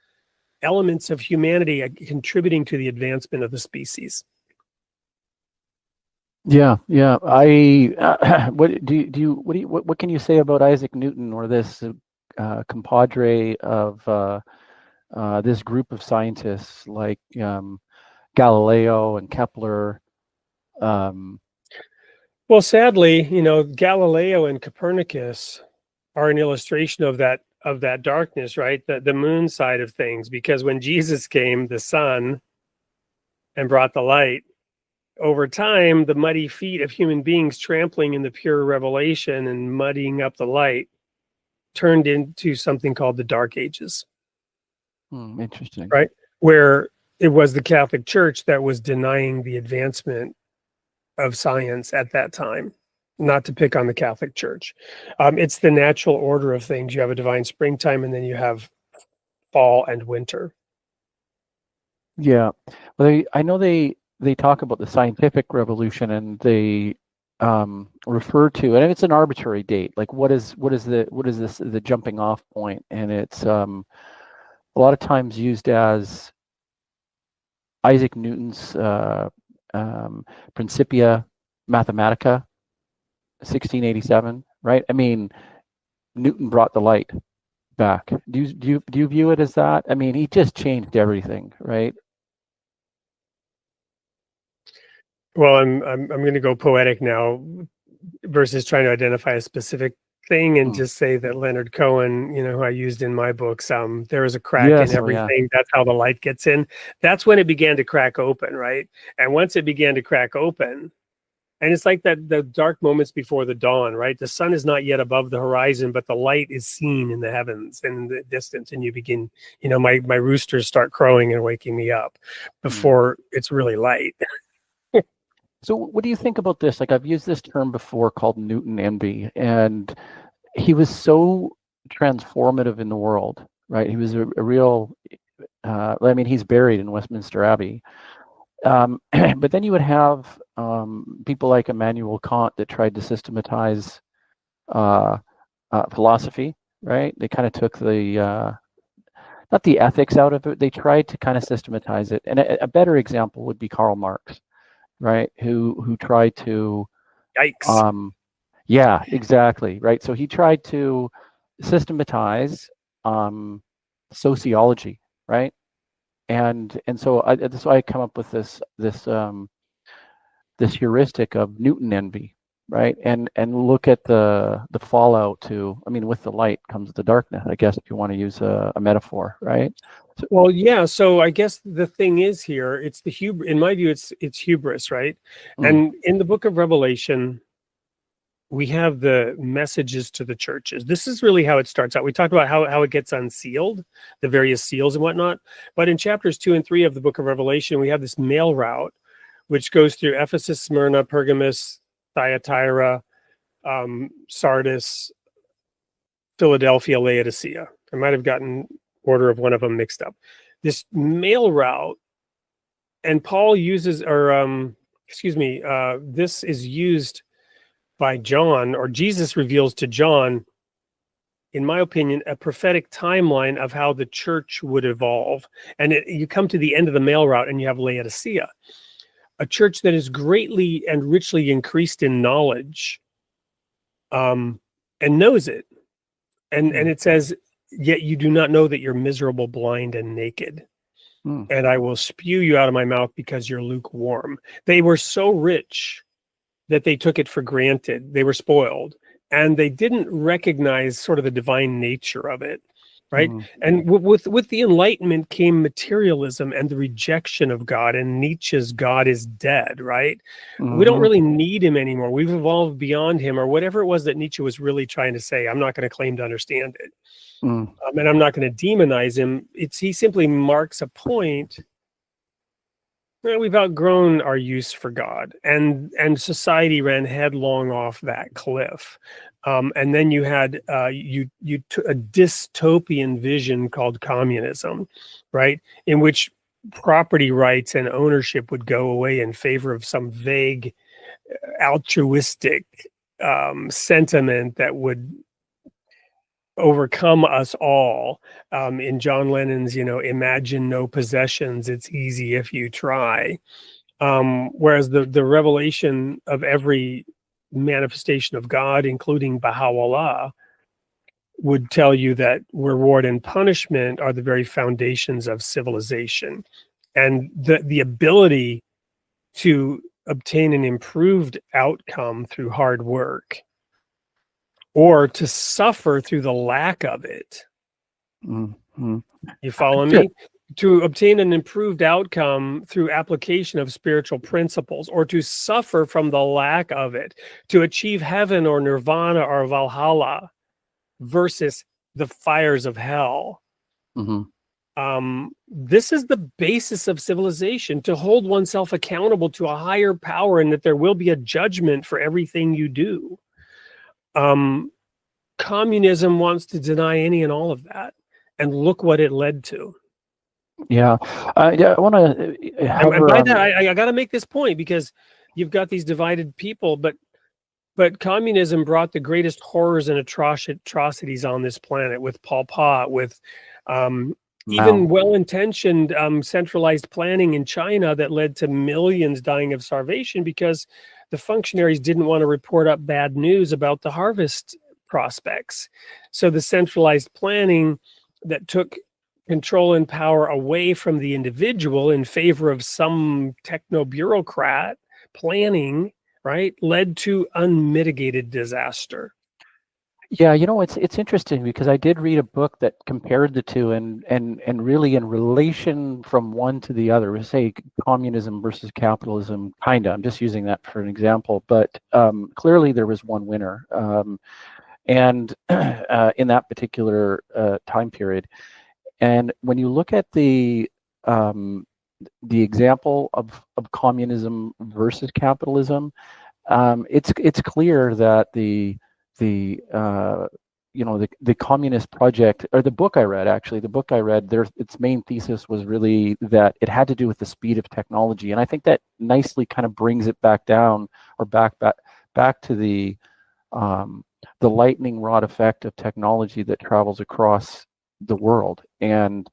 elements of humanity contributing to the advancement of the species. Yeah. What can you say about Isaac Newton, or this compadre of this group of scientists like Galileo and Kepler? Well, sadly, Galileo and Copernicus are an illustration of that darkness, right? The moon side of things, because when Jesus came, the sun, and brought the light, over time, the muddy feet of human beings trampling in the pure revelation and muddying up the light turned into something called the Dark Ages. Interesting. Right? Where it was the Catholic Church that was denying the advancement of science at that time. Not to pick on the Catholic Church. It's the natural order of things. You have a divine springtime, and then you have fall and winter. Yeah. Well, I know they talk about the scientific revolution, and they refer to, and it's an arbitrary date. Like, what is the jumping off point? And it's a lot of times used as Isaac Newton's Principia Mathematica, 1687, right? I mean, Newton brought the light back. Do you view it as that? I mean, he just changed everything, right? Well, I'm going to go poetic now, versus trying to identify a specific thing, and just say that Leonard Cohen, who I used in my books, there is a crack in everything. Yeah. That's how the light gets in. That's when it began to crack open, right? And once it began to crack open, and it's like that the dark moments before the dawn, right? The sun is not yet above the horizon, but the light is seen in the heavens and in the distance, and you begin, my roosters start crowing and waking me up before it's really light. So what do you think about this? Like, I've used this term before called Newton envy, and he was so transformative in the world, right? He was a real, I mean, he's buried in Westminster Abbey. But then you would have people like Immanuel Kant that tried to systematize philosophy, right? They kind of took the, not the ethics out of it, they tried to kind of systematize it. And a better example would be Karl Marx, right? Who tried to, yikes. Yeah, exactly, right? So he tried to systematize sociology, right? And so that's why I come up with this heuristic of Newton envy, right? And look at the fallout to, I mean, with the light comes the darkness, I guess, if you want to use a metaphor, right? So, well, yeah. So I guess the thing is here, it's the in my view, it's hubris, right? And in the book of Revelation, we have the messages to the churches. This is really how it starts out. We talked about how it gets unsealed, the various seals and whatnot. But in chapters 2 and 3 of the book of Revelation, we have this mail route, which goes through Ephesus, Smyrna, Pergamus, Thyatira, Sardis, Philadelphia, Laodicea. I might have gotten order of one of them mixed up. This mail route, and Paul uses, this is used by John, or Jesus reveals to John, in my opinion, a prophetic timeline of how the church would evolve. And you come to the end of the mail route and you have Laodicea, a church that is greatly and richly increased in knowledge, and knows it. And it says, yet you do not know that you're miserable, blind, and naked. And I will spew you out of my mouth because you're lukewarm. They were so rich that they took it for granted. They were spoiled, and they didn't recognize sort of the divine nature of it, right? And with the Enlightenment came materialism and the rejection of God, and Nietzsche's God is dead, right? We don't really need him anymore. We've evolved beyond him, or whatever it was that Nietzsche was really trying to say. I'm not going to claim to understand it. And I'm not going to demonize him. He simply marks a point. We've outgrown our use for God, and society ran headlong off that cliff. And then you had a dystopian vision called communism, right? In which property rights and ownership would go away in favor of some vague altruistic sentiment that would overcome us all. In John Lennon's, imagine no possessions, it's easy if you try. Whereas the revelation of every manifestation of God, including Baha'u'llah, would tell you that reward and punishment are the very foundations of civilization. And the ability to obtain an improved outcome through hard work, or to suffer through the lack of it. Mm-hmm. You follow me? To obtain an improved outcome through application of spiritual principles, or to suffer from the lack of it, to achieve heaven or nirvana or Valhalla versus the fires of hell. Mm-hmm. This is the basis of civilization, to hold oneself accountable to a higher power, and that there will be a judgment for everything you do. Communism wants to deny any and all of that, and look what it led to. Yeah, I want to. And by that, I got to make this point, because you've got these divided people, but communism brought the greatest horrors and atrocities on this planet, with Pol Pot, with even well-intentioned centralized planning in China that led to millions dying of starvation, because the functionaries didn't want to report up bad news about the harvest prospects. So the centralized planning that took control and power away from the individual in favor of some techno bureaucrat planning, right, led to unmitigated disaster. Yeah, it's interesting, because I did read a book that compared the two, and really in relation from one to the other, we say communism versus capitalism, kinda. I'm just using that for an example, but clearly there was one winner, and in that particular time period. And when you look at the example of communism versus capitalism, it's clear that the communist project, or the book I read, its main thesis was really that it had to do with the speed of technology. And I think that nicely kind of brings it back down, or back to the lightning rod effect of technology that travels across the world, and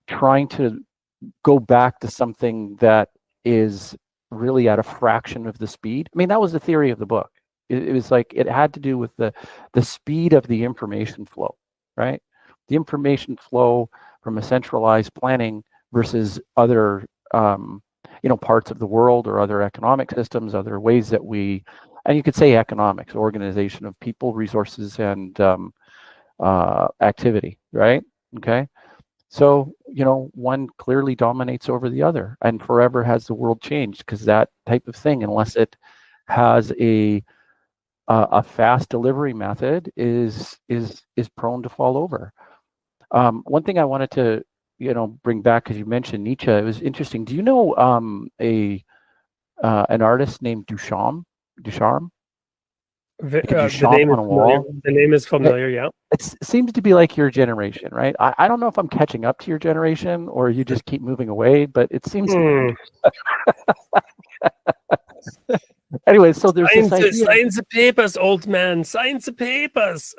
trying to go back to something that is really at a fraction of the speed. I mean, that was the theory of the book. It was like, it had to do with the speed of the information flow, right? The information flow from a centralized planning versus other parts of the world, or other economic systems, other ways that and you could say economics, organization of people, resources, and activity, right? Okay. So, one clearly dominates over the other, and forever has the world changed, because that type of thing, unless it has a fast delivery method, is prone to fall over. One thing I wanted to, bring back, because you mentioned Nietzsche, it was interesting. Do you know an artist named Duchamp? The name is familiar, yeah. It seems to be like your generation, right? I don't know if I'm catching up to your generation, or you just keep moving away, but it seems Anyway, so there's this idea. Sign the papers, old man. Sign the papers.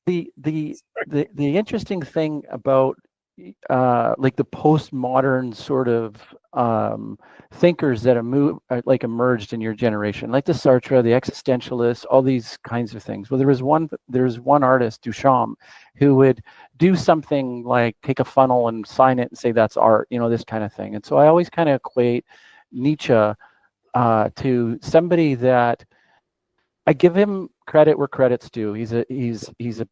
The interesting thing about like the postmodern sort of thinkers that emerged in your generation, like the Sartre, the existentialists, all these kinds of things. Well, there's one artist, Duchamp, who would do something like take a funnel and sign it and say that's art, this kind of thing. And so I always kind of equate Nietzsche to somebody that I give him credit where credit's due. He's a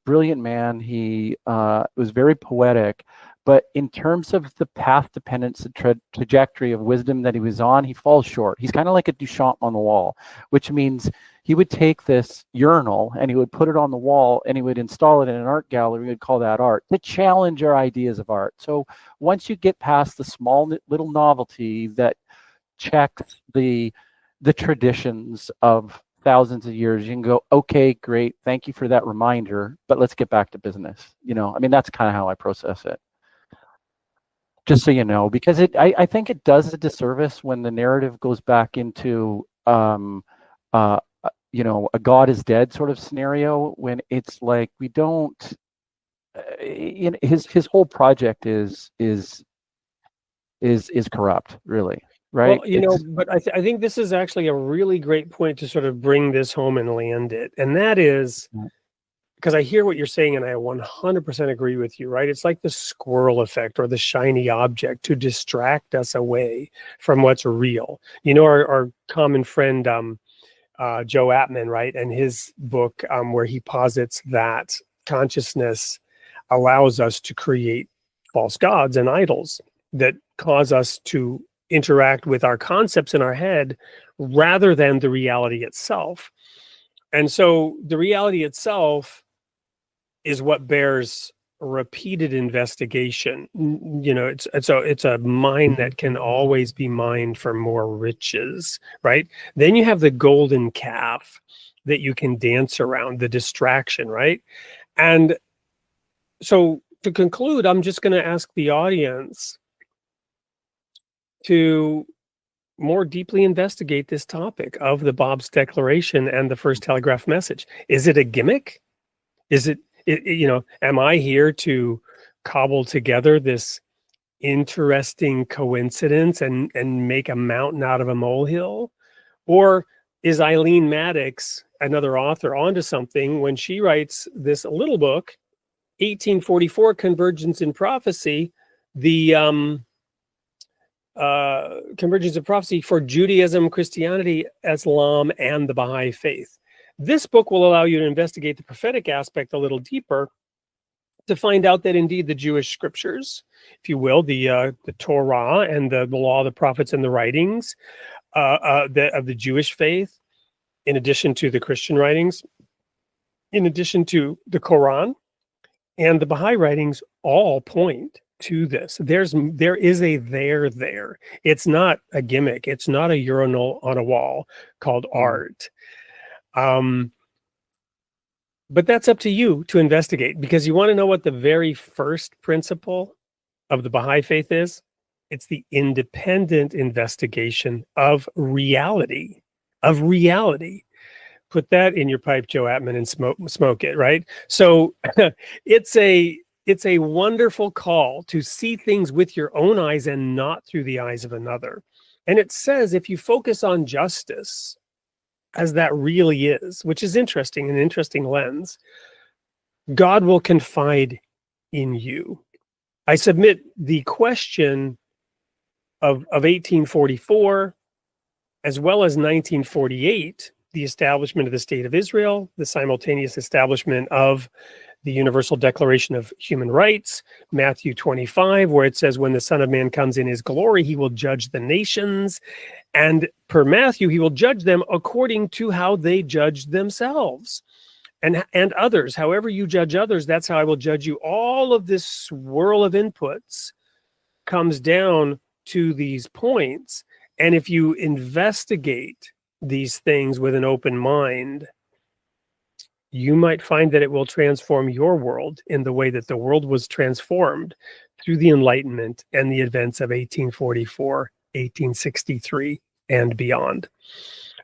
brilliant man. He was very poetic, but in terms of the path dependence, the trajectory of wisdom that he was on, he falls short. He's kind of like a Duchamp on the wall, which means he would take this urinal and he would put it on the wall and he would install it in an art gallery. We would call that art, to challenge our ideas of art. So once you get past the small little novelty that checks the traditions of thousands of years, you can go, okay, great, thank you for that reminder, but let's get back to business. That's kind of how I process it. Just so you know, because I think it does a disservice when the narrative goes back into a God is dead sort of scenario, when it's like we don't. His whole project is corrupt, really. Right. Well, but I think this is actually a really great point to sort of bring this home and land it. And that is, because I hear what you're saying and I 100% agree with you, right? It's like the squirrel effect or the shiny object to distract us away from what's real. You know, our common friend, Joe Atman, right? And his book where he posits that consciousness allows us to create false gods and idols that cause us to interact with our concepts in our head rather than the reality itself. And so the reality itself is what bears repeated investigation. You know, it's a mine that can always be mined for more riches, right? Then you have the golden calf that you can dance around, the distraction, right? And so to conclude, I'm just going to ask the audience to more deeply investigate this topic of the Bob's Declaration and the first telegraph message. Is it a gimmick? Is it, you know, am I here to cobble together this interesting coincidence and make a mountain out of a molehill? Or is Eileen Maddox, another author, onto something when she writes this little book, 1844, Convergence in Prophecy, the Convergence of Prophecy for Judaism, Christianity, Islam, and the Baha'i Faith. This book will allow you to investigate the prophetic aspect a little deeper to find out that indeed the Jewish scriptures, if you will, the Torah and the law, the prophets, and the writings of the Jewish faith, in addition to the Christian writings, in addition to the Quran and the Baha'i writings, all point to this. There is a there. It's not a gimmick. It's not a urinal on a wall called art. But that's up to you to investigate, because you want to know what the very first principle of the Baha'i faith is? It's the independent investigation of reality. Put that in your pipe, Joe Atman, and smoke it, right? So it's a wonderful call to see things with your own eyes and not through the eyes of another. And it says if you focus on justice as that really is, which is interesting, an interesting lens, God will confide in you. I submit the question of 1844 as well as 1948, the establishment of the State of Israel, the simultaneous establishment of the Universal Declaration of Human Rights, Matthew 25, where it says, when the Son of Man comes in his glory, he will judge the nations. And per Matthew, he will judge them according to how they judge themselves. And others, however you judge others, that's how I will judge you. All of this swirl of inputs comes down to these points. And if you investigate these things with an open mind, you might find that it will transform your world in the way that the world was transformed through the Enlightenment and the events of 1844, 1863, and beyond.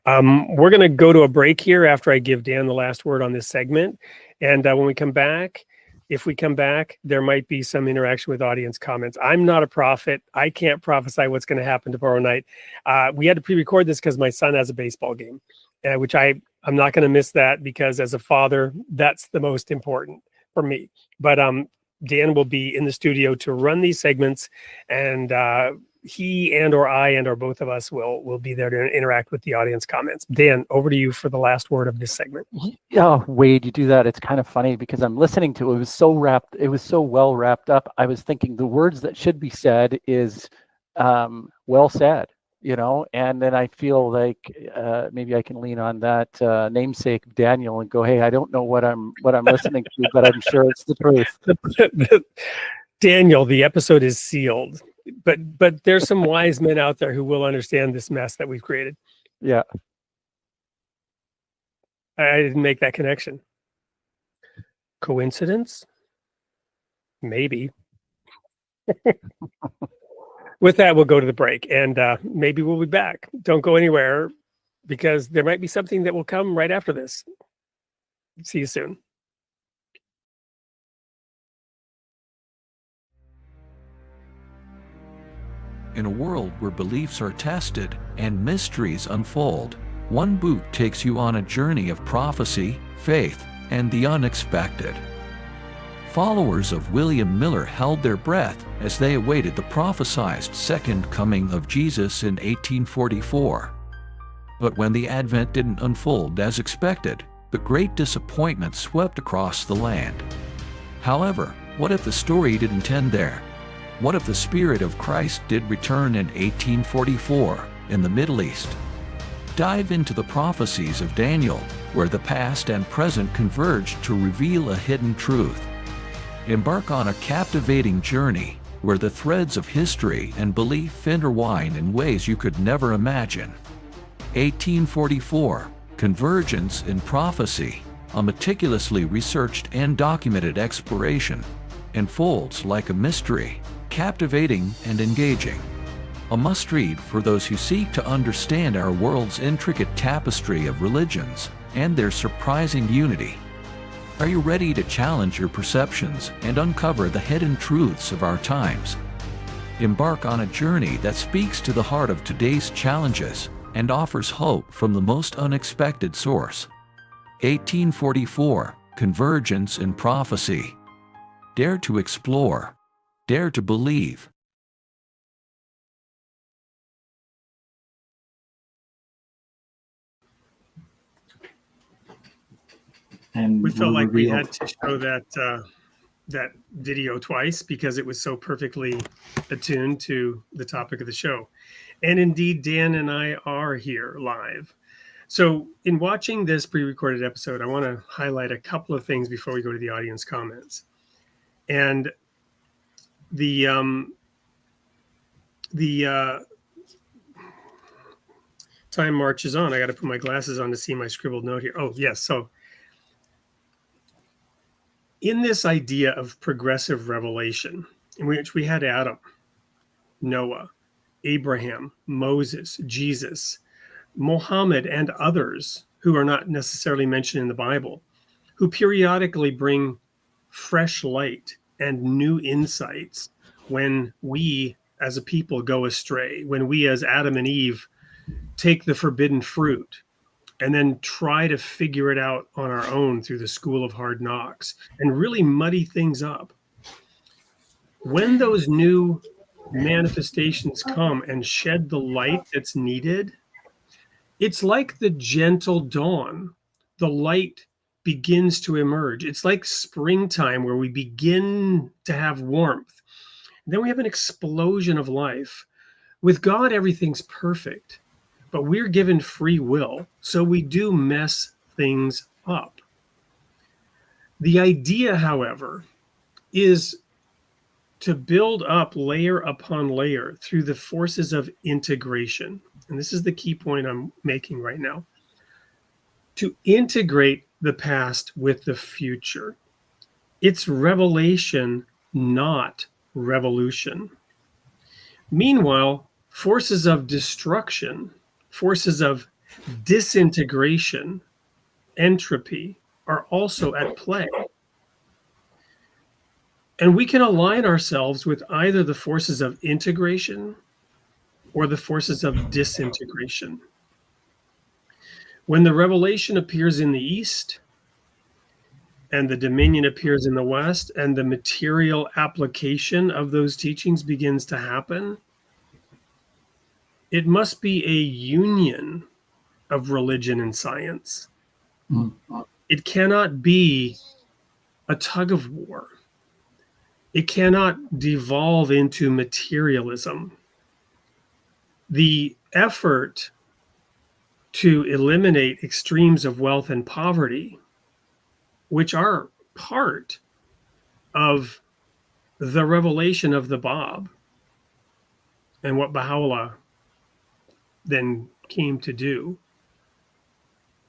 We're going to go to a break here after I give Dan the last word on this segment. And when we come back, if we come back, there might be some interaction with audience comments. I'm not a prophet. I can't prophesy what's going to happen tomorrow night. We had to pre-record this because my son has a baseball game, which I'm not going to miss that, because as a father, that's the most important for me. But Dan will be in the studio to run these segments, and he and or I and or both of us will be there to interact with the audience comments. Dan, over to you for the last word of this segment. Yeah, Wade, you do that. It's kind of funny because I'm listening to it. It was so well wrapped up. I was thinking the words that should be said is well said, you know, and then I feel like maybe I can lean on that namesake of Daniel and go, hey, I don't know what I'm listening to, but I'm sure it's the truth. Daniel, the episode is sealed, but there's some wise men out there who will understand this mess that we've created. Yeah. I didn't make that connection. Coincidence? Maybe. With that, we'll go to the break, and maybe we'll be back. Don't go anywhere, because there might be something that will come right after this. See you soon. In a world where beliefs are tested and mysteries unfold, one book takes you on a journey of prophecy, faith, and the unexpected. Followers of William Miller held their breath as they awaited the prophesied second coming of Jesus in 1844. But when the advent didn't unfold as expected, the great disappointment swept across the land. However, what if the story didn't end there? What if the Spirit of Christ did return in 1844 in the Middle East? Dive into the prophecies of Daniel, where the past and present converge to reveal a hidden truth. Embark on a captivating journey where the threads of history and belief intertwine in ways you could never imagine. 1844, Convergence in Prophecy, a meticulously researched and documented exploration, unfolds like a mystery, captivating and engaging. A must-read for those who seek to understand our world's intricate tapestry of religions and their surprising unity. Are you ready to challenge your perceptions and uncover the hidden truths of our times? Embark on a journey that speaks to the heart of today's challenges and offers hope from the most unexpected source. 1844, Convergence in Prophecy. Dare to explore. Dare to believe. And We felt like we revealed. had to show that video twice because it was so perfectly attuned to the topic of the show. And indeed, Dan and I are here live. So in watching this pre-recorded episode, I want to highlight a couple of things before we go to the audience comments. And the time marches on. I got to put my glasses on to see my scribbled note here. Oh, yes. So in this idea of progressive revelation, in which we had Adam, Noah, Abraham, Moses, Jesus, Muhammad, and others who are not necessarily mentioned in the Bible, who periodically bring fresh light and new insights when we as a people go astray, when we as Adam and Eve take the forbidden fruit and then try to figure it out on our own through the school of hard knocks and really muddy things up. When those new manifestations come and shed the light that's needed, it's like the gentle dawn. The light begins to emerge. It's like springtime where we begin to have warmth. Then we have an explosion of life. With God, everything's perfect, but we're given free will, so we do mess things up. The idea, however, is to build up layer upon layer through the forces of integration. And this is the key point I'm making right now. To integrate the past with the future. It's revelation, not revolution. Meanwhile, forces of destruction, forces of disintegration, entropy are also at play. And we can align ourselves with either the forces of integration or the forces of disintegration. When the revelation appears in the East and the dominion appears in the West and the material application of those teachings begins to happen, it must be a union of religion and science. It cannot be a tug of war. It cannot devolve into materialism. The effort to eliminate extremes of wealth and poverty, which are part of the revelation of the Bab and what Baha'u'llah then came to do,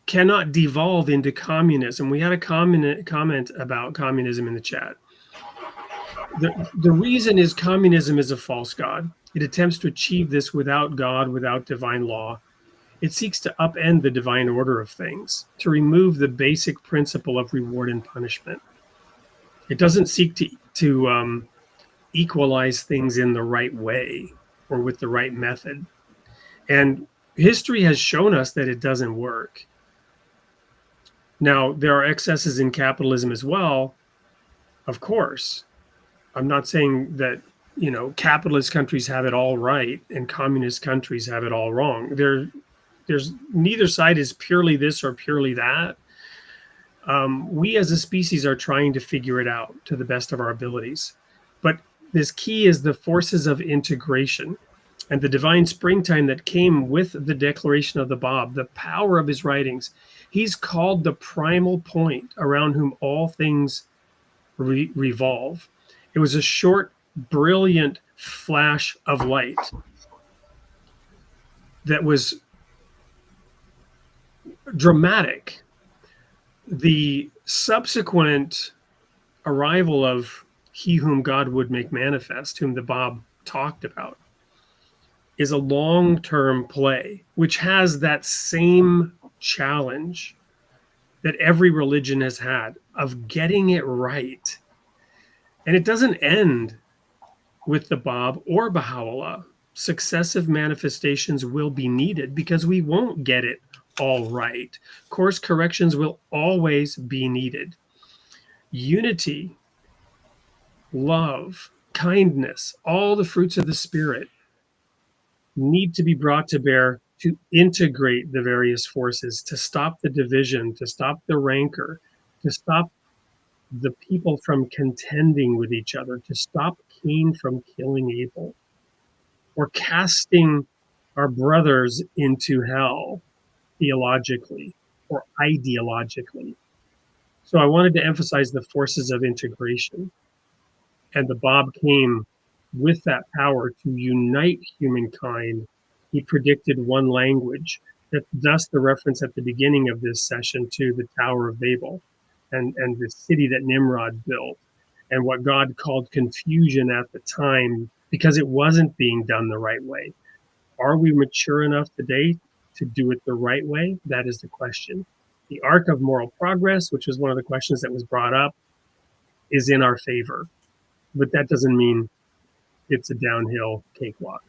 cannot devolve into communism. We had a comment about communism in the chat. The reason is communism is a false god. It attempts to achieve this without God, without divine law. It seeks to upend the divine order of things, to remove the basic principle of reward and punishment. It doesn't seek to equalize things in the right way or with the right method. And history has shown us that it doesn't work. Now, there are excesses in capitalism as well, of course. I'm not saying that, capitalist countries have it all right and communist countries have it all wrong. There's neither side is purely this or purely that. We as a species are trying to figure it out to the best of our abilities. But this key is the forces of integration and the divine springtime that came with the declaration of the Bab, the power of his writings. He's called the primal point around whom all things revolve. It was a short, brilliant flash of light that was dramatic. The subsequent arrival of he whom God would make manifest, whom the Bab talked about, is a long-term play, which has that same challenge that every religion has had of getting it right. And it doesn't end with the Bab or Baha'u'llah. Successive manifestations will be needed because we won't get it all right. Course corrections will always be needed. Unity, love, kindness, all the fruits of the Spirit need to be brought to bear to integrate the various forces, to stop the division, to stop the rancor, to stop the people from contending with each other, to stop Cain from killing Abel, or casting our brothers into hell theologically or ideologically. So I wanted to emphasize the forces of integration. And the Bab came with that power to unite humankind. He predicted one language. Thus the reference at the beginning of this session to the Tower of Babel and the city that Nimrod built, and what God called confusion at the time because it wasn't being done the right way. Are we mature enough today to do it the right way? That is the question. The arc of moral progress, which was one of the questions that was brought up, is in our favor. But that doesn't mean it's a downhill cakewalk.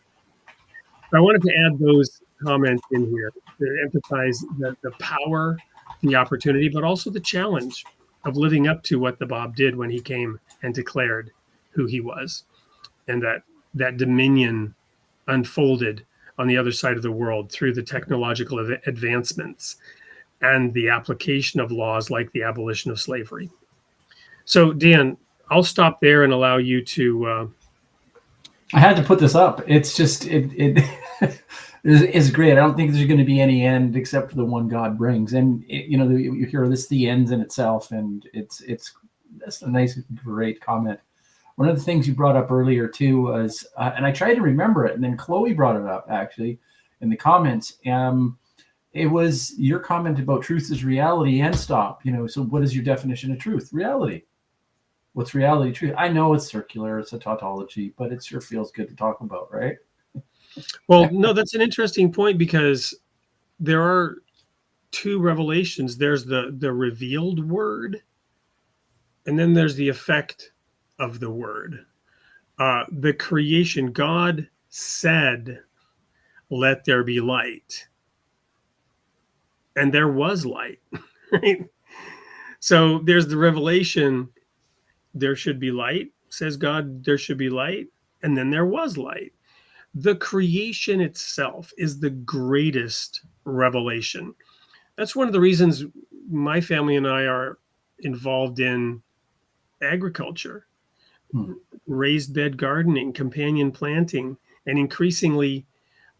I wanted to add those comments in here to emphasize the power, the opportunity, but also the challenge of living up to what the Bab did when he came and declared who he was, and that dominion unfolded on the other side of the world through the technological advancements and the application of laws like the abolition of slavery. So, Dan, I'll stop there and allow you to. I had to put this up. It's just it is great. I don't think there's going to be any end except for the one God brings. And you hear this, the ends in itself, and that's a nice, great comment. One of the things you brought up earlier too was, and I tried to remember it, and then Chloe brought it up actually in the comments. It was your comment about truth is reality and stop. So what is your definition of truth? Reality. What's reality, truth? I know it's circular, it's a tautology, but it sure feels good to talk about, right? Well, no, that's an interesting point because there are two revelations. There's the revealed word, and then there's the effect of the word. The creation, God said, let there be light. And there was light, right? So there's the revelation, there should be light, says God, there should be light, and then there was light. The creation itself is the greatest revelation. That's one of the reasons my family and I are involved in agriculture, raised bed gardening, companion planting, and increasingly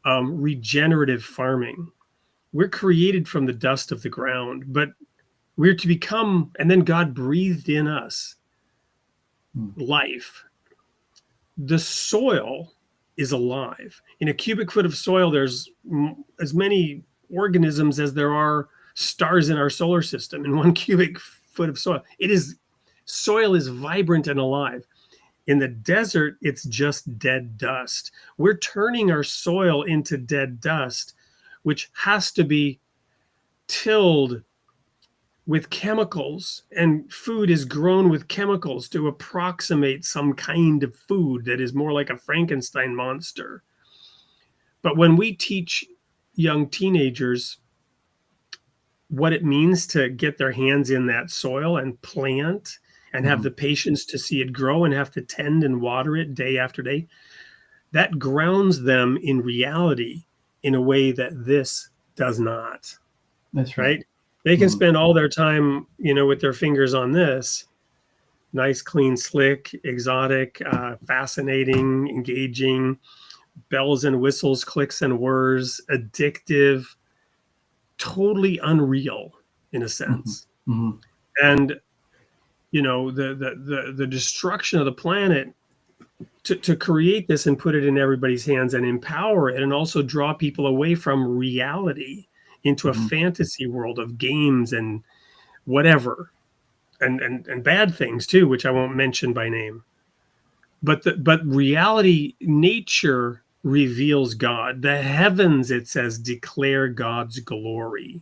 regenerative farming. We're created from the dust of the ground, but we're to become, and then God breathed in us life. The soil is alive. In a cubic foot of soil, there's as many organisms as there are stars in our solar system in 1 cubic foot of soil. Soil is vibrant and alive. In the desert, it's just dead dust. We're turning our soil into dead dust, which has to be tilled with chemicals, and food is grown with chemicals to approximate some kind of food that is more like a Frankenstein monster. But when we teach young teenagers what it means to get their hands in that soil and plant and have the patience to see it grow and have to tend and water it day after day, that grounds them in reality in a way that this does not. That's right. They can spend all their time, with their fingers on this, nice, clean, slick, exotic, fascinating, engaging, bells and whistles, clicks and whirs, addictive, totally unreal in a sense. And the destruction of the planet to create this and put it in everybody's hands and empower it, and also draw people away from reality into a fantasy world of games and whatever, and bad things too, which I won't mention by name. But reality, nature reveals God. The heavens, it says, declare God's glory.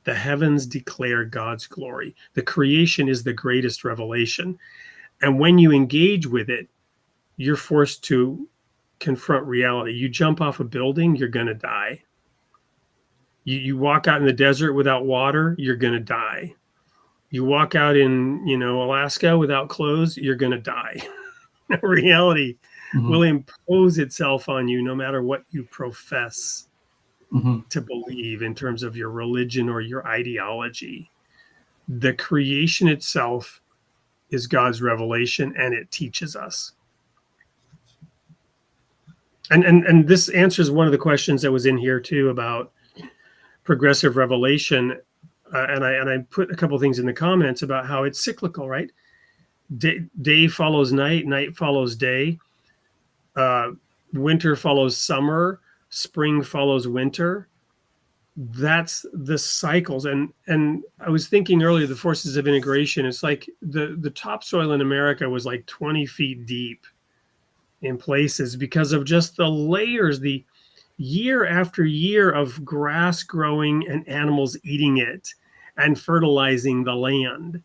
The heavens declare God's glory. The creation is the greatest revelation. And when you engage with it, you're forced to confront reality. You jump off a building, you're going to die. You walk out in the desert without water, you're going to die. You walk out in, Alaska without clothes, you're going to die. Reality will impose itself on you no matter what you profess to believe in terms of your religion or your ideology. The creation itself is God's revelation, and it teaches us. And this answers one of the questions that was in here too about progressive revelation. And I put a couple things in the comments about how it's cyclical, right? Day follows night, night follows day. Winter follows summer, spring follows winter. That's the cycles. And I was thinking earlier, the forces of integration, it's like the topsoil in America was like 20 feet deep in places because of just the layers, the year after year of grass growing and animals eating it and fertilizing the land.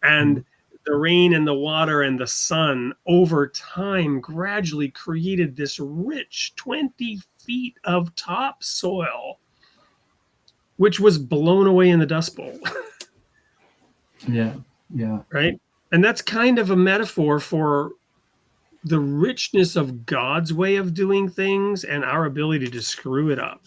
And the rain and the water and the sun over time gradually created this rich 20 feet of topsoil, which was blown away in the Dust Bowl. Yeah. Right? And that's kind of a metaphor for the richness of God's way of doing things and our ability to screw it up.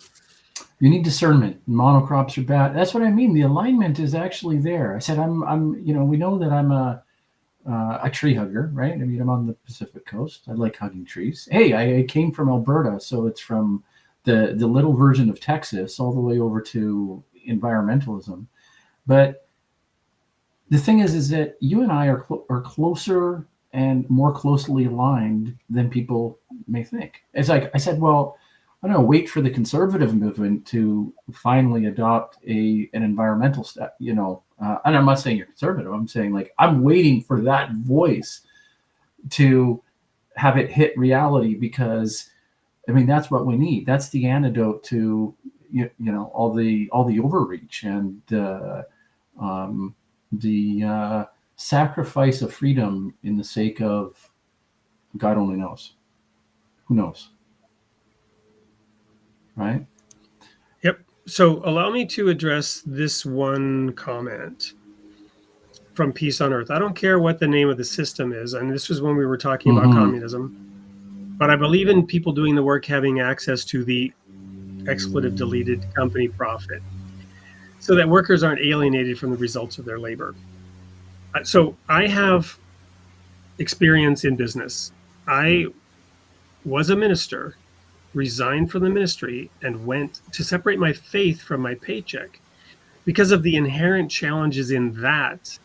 You need discernment. Monocrops are bad. That's what I mean. The alignment is actually there. I said, we know that I'm a tree hugger, right? I mean, I'm on the Pacific coast. I like hugging trees. Hey, I came from Alberta, so it's from the little version of Texas all the way over to environmentalism. But the thing is that you and I are closer and more closely aligned than people may think. It's like I said, well, I don't know, wait for the conservative movement to finally adopt an environmental step, and I'm not saying you're conservative. I'm saying, like, I'm waiting for that voice to have it hit reality, because I mean, that's what we need. That's the antidote to, all the overreach and the sacrifice of freedom in the sake of God only knows. Who knows? Right? Yep. So allow me to address this one comment from Peace on Earth. I don't care what the name of the system is. And this was when we were talking about communism. But I believe in people doing the work having access to the expletive deleted company profit, so that workers aren't alienated from the results of their labor. So I have experience in business. I was a minister, resigned from the ministry, and went to separate my faith from my paycheck because of the inherent challenges in that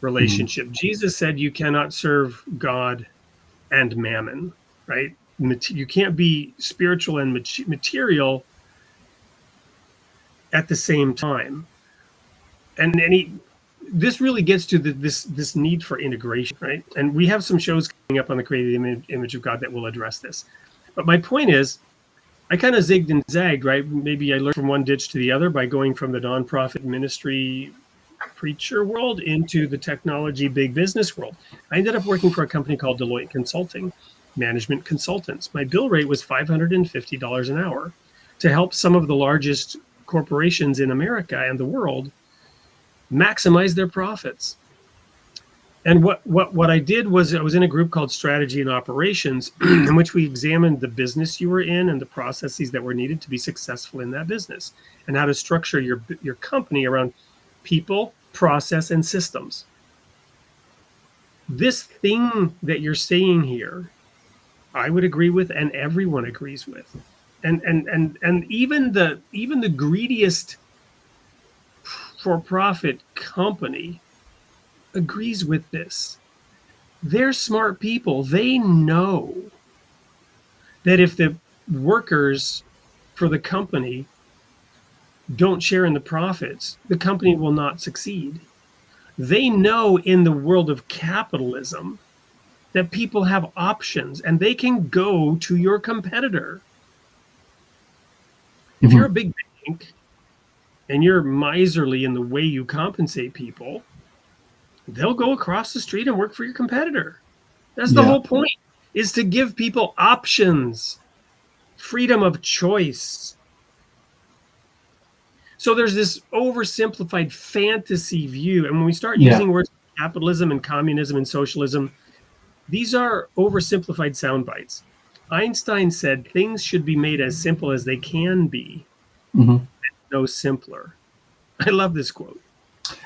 relationship. Jesus said you cannot serve God and mammon, right? You can't be spiritual and material at the same time. And this really gets to this need for integration, right? And we have some shows coming up on the created image of God that will address this. But my point is, I kind of zigged and zagged, right? Maybe I learned from one ditch to the other by going from the nonprofit ministry preacher world into the technology big business world. I ended up working for a company called Deloitte Consulting, management consultants. My bill rate was $550 an hour to help some of the largest corporations in America and the world maximize their profits. And what I did was I was in a group called Strategy and Operations, in which we examined the business you were in and the processes that were needed to be successful in that business, and how to structure your company around people, process, and systems. This thing that you're saying here, I would agree with, and everyone agrees with, and even the greediest for-profit company agrees with this. They're smart people. They know that if the workers for the company don't share in the profits, the company will not succeed. They know in the world of capitalism that people have options and they can go to your competitor. If you're a big bank and you're miserly in the way you compensate people, they'll go across the street and work for your competitor. That's the whole point, is to give people options, freedom of choice. So there's this oversimplified fantasy view. And when we start using words like capitalism and communism and socialism, these are oversimplified sound bites. Einstein said things should be made as simple as they can be, no simpler. I love this quote.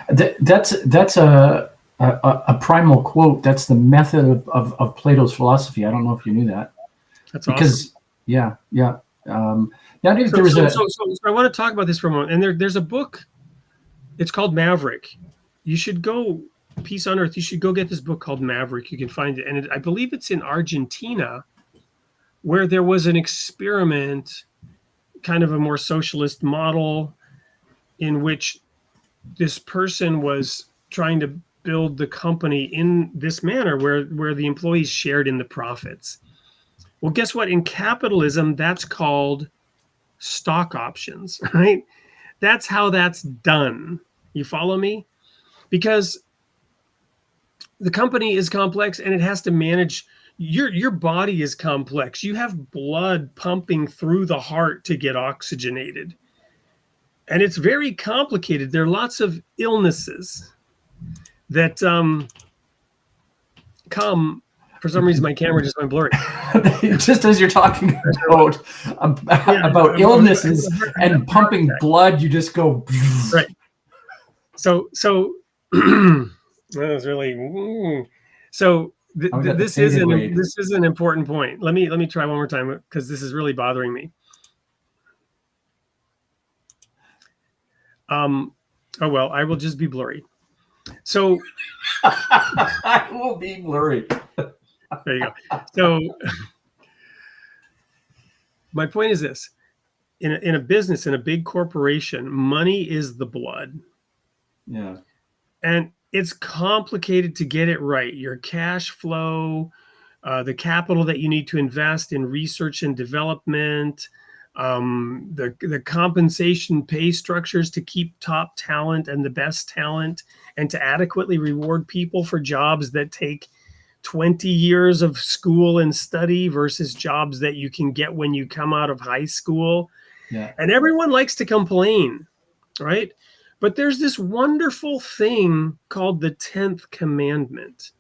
That's a primal quote. That's the method of Plato's philosophy. I don't know if you knew that. That's because awesome. Now, so I want to talk about this for a moment. And there's a book. It's called Maverick. You should go, Peace on Earth. You should go get this book called Maverick. You can find it, and I believe it's in Argentina, where there was an experiment, kind of a more socialist model, in which this person was trying to build the company in this manner where the employees shared in the profits. Well, guess what? In capitalism, that's called stock options, right? That's how that's done. You follow me? Because the company is complex and it has to manage. Your body is complex. You have blood pumping through the heart to get oxygenated. And it's very complicated. There are lots of illnesses that come. For some reason, my camera just went blurry. Just as you're talking about illnesses and pumping blood, you just go. Right. So that was really. So this is an important point. Let me try one more time because this is really bothering me. Oh well, I will just be blurry. So I will be blurry. There you go. So my point is this: in a business, in a big corporation, money is the blood. Yeah. And it's complicated to get it right. Your cash flow, the capital that you need to invest in research and development, the compensation pay structures to keep top talent and the best talent, and to adequately reward people for jobs that take 20 years of school and study versus jobs that you can get when you come out of high school. Yeah. And everyone likes to complain, right? But there's this wonderful thing called the 10th commandment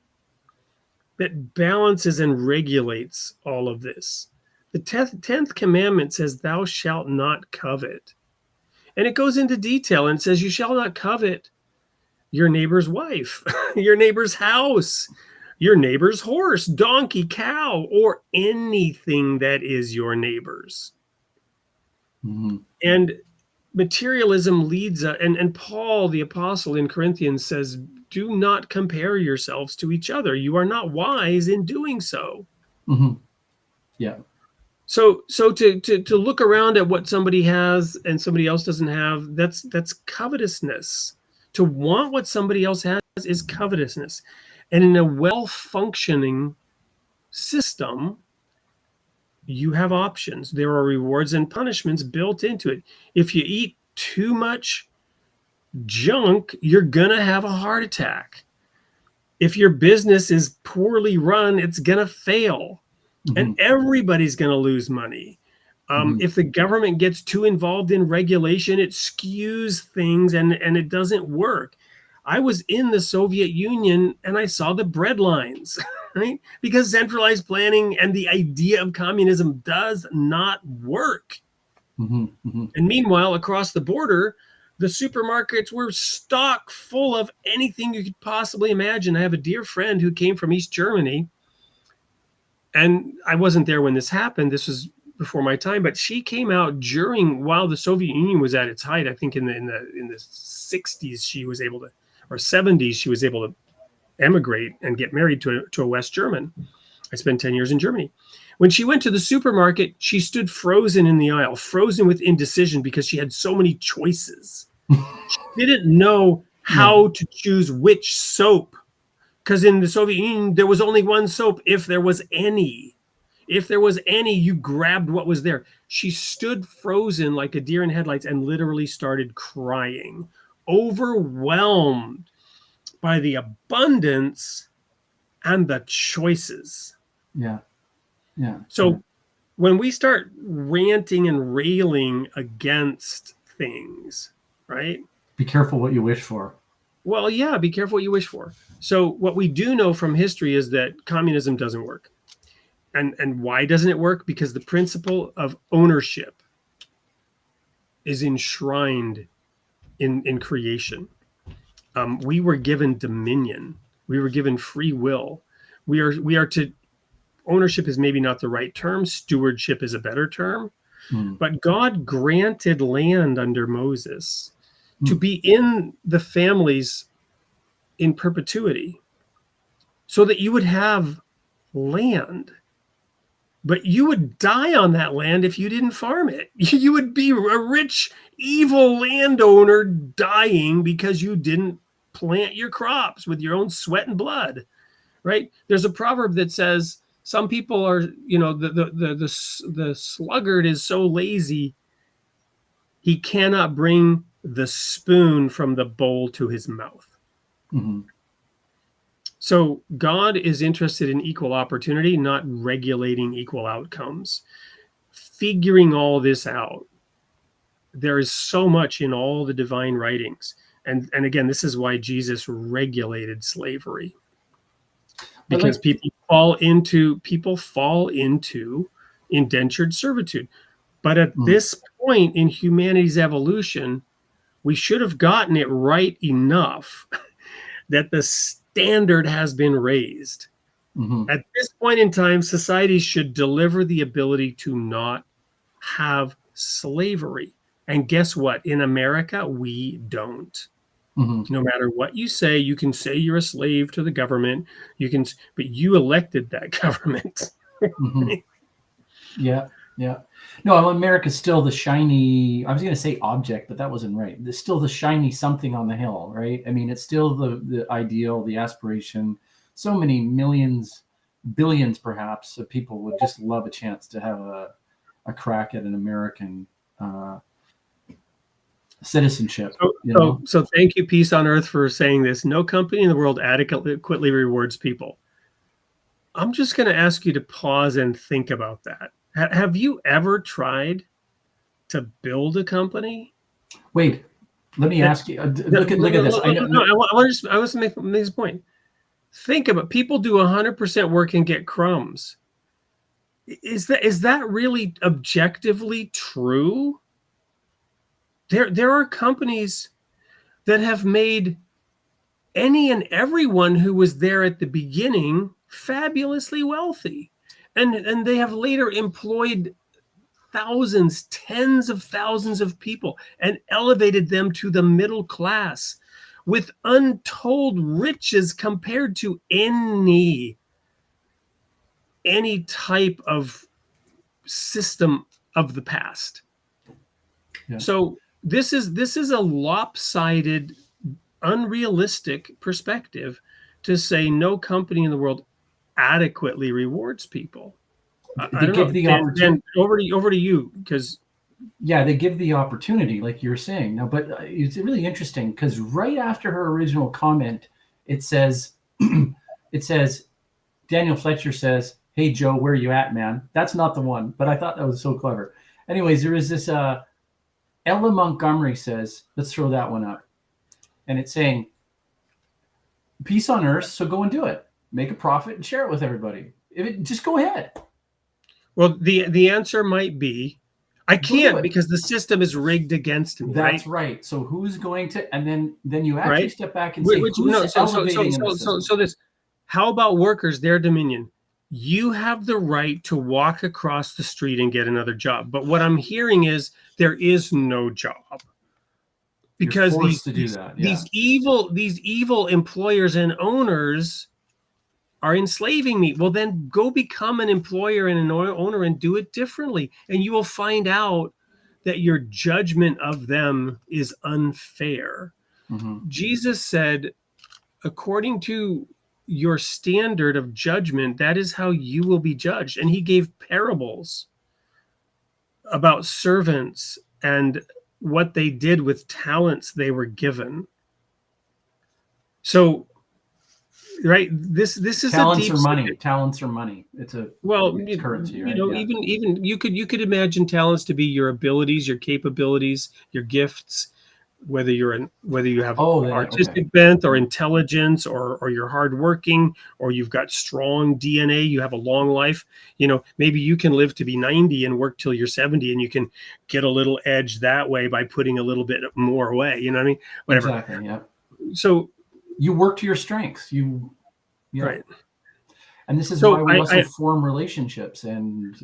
that balances and regulates all of this. The 10th commandment says, thou shalt not covet. And it goes into detail and says, you shall not covet your neighbor's wife, your neighbor's house, your neighbor's horse, donkey, cow, or anything that is your neighbor's. Mm-hmm. And materialism leads, and Paul the apostle in Corinthians says, do not compare yourselves to each other. You are not wise in doing so. Mm-hmm. Yeah. So to look around at what somebody has and somebody else doesn't have, that's covetousness. To want what somebody else has is covetousness. And in a well-functioning system, you have options. There are rewards and punishments built into it. If you eat too much junk, you're going to have a heart attack. If your business is poorly run, it's going to fail. Mm-hmm. And everybody's going to lose money. If the government gets too involved in regulation, it skews things and it doesn't work. I was in the Soviet Union and I saw the bread lines, right? Because centralized planning and the idea of communism does not work. And meanwhile, across the border, the supermarkets were stock full of anything you could possibly imagine. I have a dear friend who came from East Germany, and I wasn't there when this happened. This was before my time, but she came out while the Soviet Union was at its height. I think in the 60s she was able to, or 70s she was able to emigrate and get married to a West German. I spent 10 years in Germany. When she went to the supermarket, she stood frozen in the aisle, frozen with indecision because she had so many choices. She didn't know how to choose which soap, because in the Soviet Union there was only one soap, if there was any. If there was any, you grabbed what was there. She stood frozen like a deer in headlights and literally started crying, overwhelmed by the abundance and the choices. Yeah. So when we start ranting and railing against things, right? Be careful what you wish for. Well, yeah, be careful what you wish for. So what we do know from history is that communism doesn't work. And why doesn't it work? Because the principle of ownership is enshrined in creation. We were given dominion. We were given free will. We are to, ownership is maybe not the right term. Stewardship is a better term. But God granted land under Moses to be in the families in perpetuity so that you would have land. But you would die on that land if you didn't farm it. You would be a rich, evil landowner dying because you didn't plant your crops with your own sweat and blood, right? There's a proverb that says some people are, the sluggard is so lazy he cannot bring the spoon from the bowl to his mouth. So God is interested in equal opportunity, not regulating equal outcomes. Figuring all this out. There is so much in all the divine writings. And again, this is why Jesus regulated slavery. Because people fall into indentured servitude. But at this point in humanity's evolution, we should have gotten it right enough that the standard has been raised. At this point in time, society should deliver the ability to not have slavery. And guess what? In America, we don't. No matter what you say, you can say you're a slave to the government. But you elected that government. Yeah. No, America's still the shiny, I was going to say object, but that wasn't right. There's still the shiny something on the hill, right? I mean, it's still the ideal, the aspiration. So many millions, billions perhaps, of people would just love a chance to have a crack at an American citizenship. So thank you, Peace on Earth, for saying this. No company in the world adequately rewards people. I'm just going to ask you to pause and think about that. Have you ever tried to build a company? Wait, let me ask you. Look at this. I want to make this point. Think about, people do 100% work and get crumbs. Is that really objectively true? There are companies that have made any and everyone who was there at the beginning fabulously wealthy. And they have later employed thousands, tens of thousands of people and elevated them to the middle class with untold riches compared to any type of system of the past. Yeah. So this is a lopsided, unrealistic perspective to say no company in the world adequately rewards people. They give the opportunity. Over to you, because they give the opportunity, like you're saying. No, but it's really interesting because right after her original comment, it says, Daniel Fletcher says, "Hey Joe, where you at, man?" That's not the one, but I thought that was so clever. Anyways, there is this Ella Montgomery says, let's throw that one up. And it's saying, peace on earth, so go and do it. Make a profit and share it with everybody. Just go ahead. Well, the answer might be, I Go do can't it. because the system is rigged against me. That's right. So who's going to, and then you actually Right? step back and say, who's elevating in the system? So this, how about workers, their dominion? You have the right to walk across the street and get another job. But what I'm hearing is there is no job. Because You're forced to do that. Yeah. these evil employers and owners are enslaving me. Well, then go become an employer and an owner and do it differently. And you will find out that your judgment of them is unfair. Mhm. Jesus said, according to your standard of judgment, that is how you will be judged. And he gave parables about servants and what they did with talents they were given. So, right, this is Talents a deep or money. Talents or money. It's currency, right? Yeah. Even you could imagine talents to be your abilities, your capabilities, your gifts, whether you have artistic bent or intelligence, or you're hardworking, or you've got strong DNA, you have a long life. Maybe you can live to be 90 and work till you're 70, and you can get a little edge that way by putting a little bit more away. You know what I mean? Whatever. Exactly. Yeah. So you work to your strengths. Right. And this is why we also form relationships, and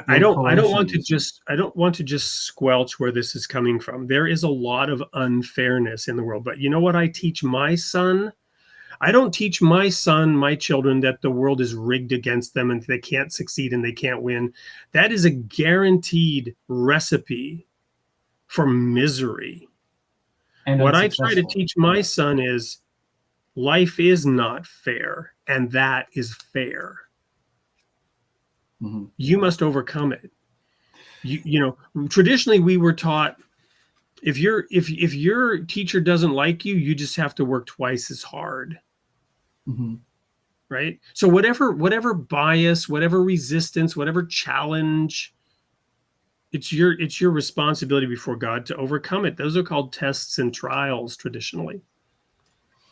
I don't want to just squelch where this is coming from. There is a lot of unfairness in the world, but you know what I teach my son? I don't teach my children that the world is rigged against them and they can't succeed and they can't win. That is a guaranteed recipe for misery. And what I try to teach my son is life is not fair, and that is fair. Mm-hmm. You must overcome it. Traditionally we were taught if your teacher doesn't like you, you just have to work twice as hard. Mm-hmm. Right? So whatever bias, whatever resistance, whatever challenge, it's your responsibility before God to overcome it. Those are called tests and trials traditionally.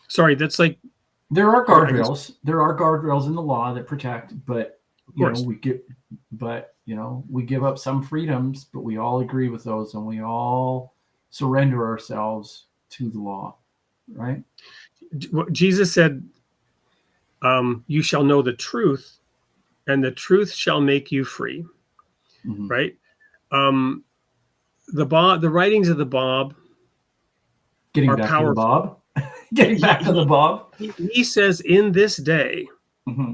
Sorry, that's like there are guardrails. There are guardrails in the law that protect, but we give up some freedoms, but we all agree with those, and we all surrender ourselves to the law, right? Jesus said, "You shall know the truth, and the truth shall make you free." Mm-hmm. Right? The writings of the Bob. Getting back to the Bob. Getting back to the Bob. He says, in this day, mm-hmm.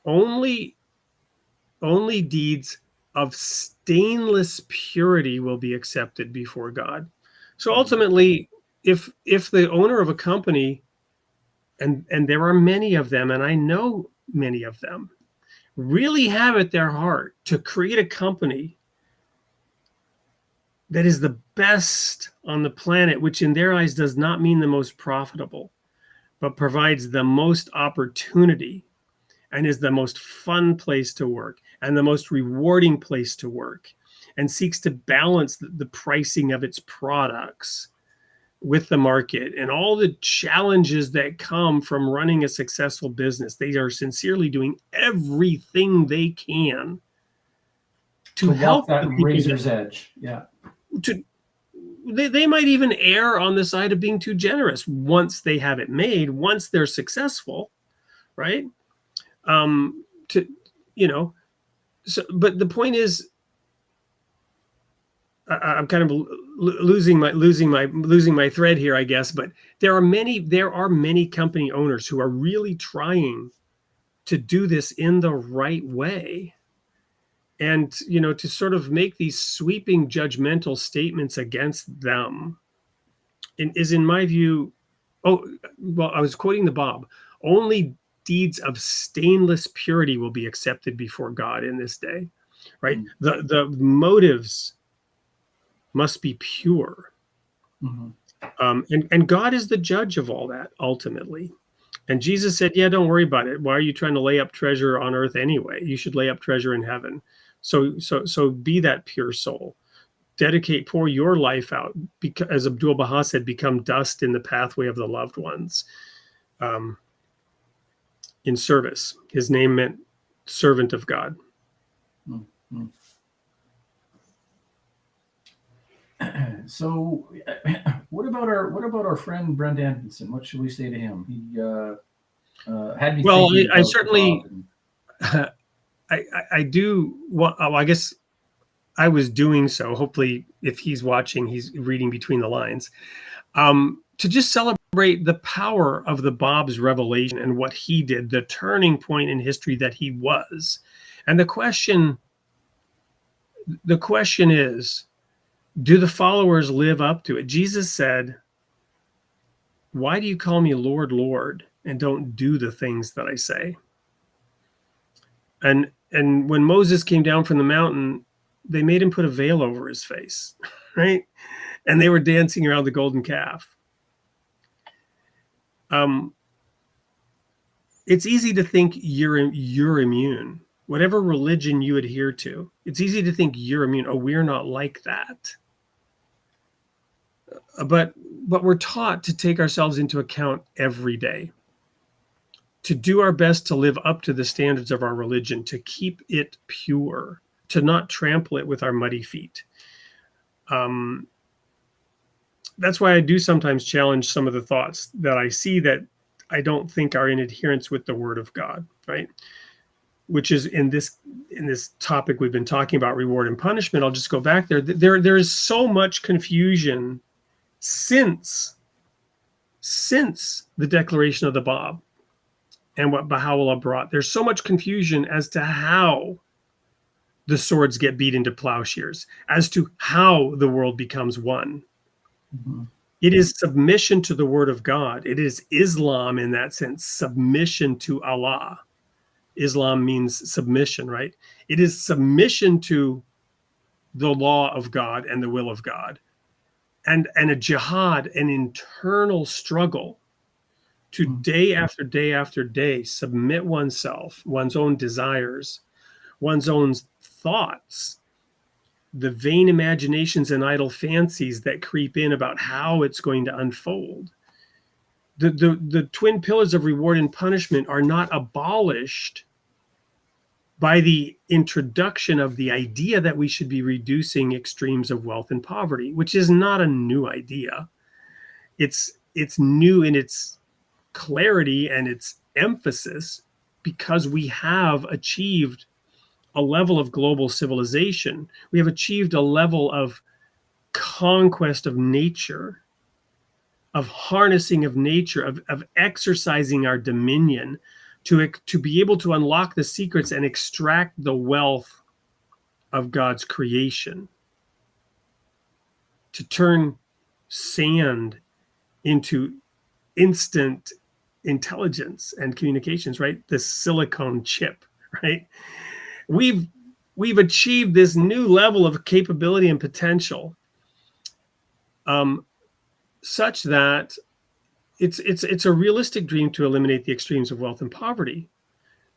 only deeds of stainless purity will be accepted before God. So ultimately, if the owner of a company, and there are many of them, and I know many of them, really have at their heart to create a company that is the best on the planet, which in their eyes does not mean the most profitable, but provides the most opportunity and is the most fun place to work and the most rewarding place to work, and seeks to balance the pricing of its products with the market and all the challenges that come from running a successful business. They are sincerely doing everything they can to help that razor's edge. Yeah. They might even err on the side of being too generous once they have it made, once they're successful, right? So, but the point is, I'm kind of losing my thread here, I guess. But there are many company owners who are really trying to do this in the right way. And, to sort of make these sweeping judgmental statements against them is, in my view, I was quoting the Bob, only deeds of stainless purity will be accepted before God in this day, right? Mm-hmm. The motives must be pure. Mm-hmm. And God is the judge of all that ultimately. And Jesus said, yeah, don't worry about it. Why are you trying to lay up treasure on earth anyway? You should lay up treasure in heaven. So be that pure soul. Dedicate, pour your life out, because, as Abdul Baha said, become dust in the pathway of the loved ones, in service. His name meant servant of God. Mm-hmm. So, what about our friend Brent Anderson? What should we say to him? He had me well, thinking I about certainly, and... I do. Well, I guess I was doing so. Hopefully, if he's watching, he's reading between the lines. To just celebrate the power of the Bob's revelation and what he did, the turning point in history that he was. And the question is, do the followers live up to it? Jesus said, why do you call me Lord, Lord, and don't do the things that I say? And when Moses came down from the mountain, they made him put a veil over his face, right? And they were dancing around the golden calf. It's easy to think you're immune. Whatever religion you adhere to, it's easy to think you're immune. Oh, we're not like that. But we're taught to take ourselves into account every day, to do our best to live up to the standards of our religion, to keep it pure, to not trample it with our muddy feet. That's why I do sometimes challenge some of the thoughts that I see that I don't think are in adherence with the Word of God, right? Which is in this topic we've been talking about, reward and punishment. I'll just go back there. There is so much confusion since the declaration of the Bab and what Baha'u'llah brought. There's so much confusion as to how the swords get beat into plowshares, as to how the world becomes one. Mm-hmm. It is submission to the Word of God. It is Islam in that sense, submission to Allah. Islam means submission, right? It is submission to the law of God and the will of God. And a jihad, an internal struggle to day after day after day submit oneself, one's own desires, one's own thoughts, the vain imaginations and idle fancies that creep in about how it's going to unfold. The twin pillars of reward and punishment are not abolished by the introduction of the idea that we should be reducing extremes of wealth and poverty, which is not a new idea. It's new in its clarity and its emphasis because we have achieved a level of global civilization. We have achieved a level of conquest of nature, of harnessing of nature, of exercising our dominion to be able to unlock the secrets and extract the wealth of God's creation, to turn sand into instant intelligence and communications, right? The silicone chip, right? We've achieved this new level of capability and potential, such that it's a realistic dream to eliminate the extremes of wealth and poverty.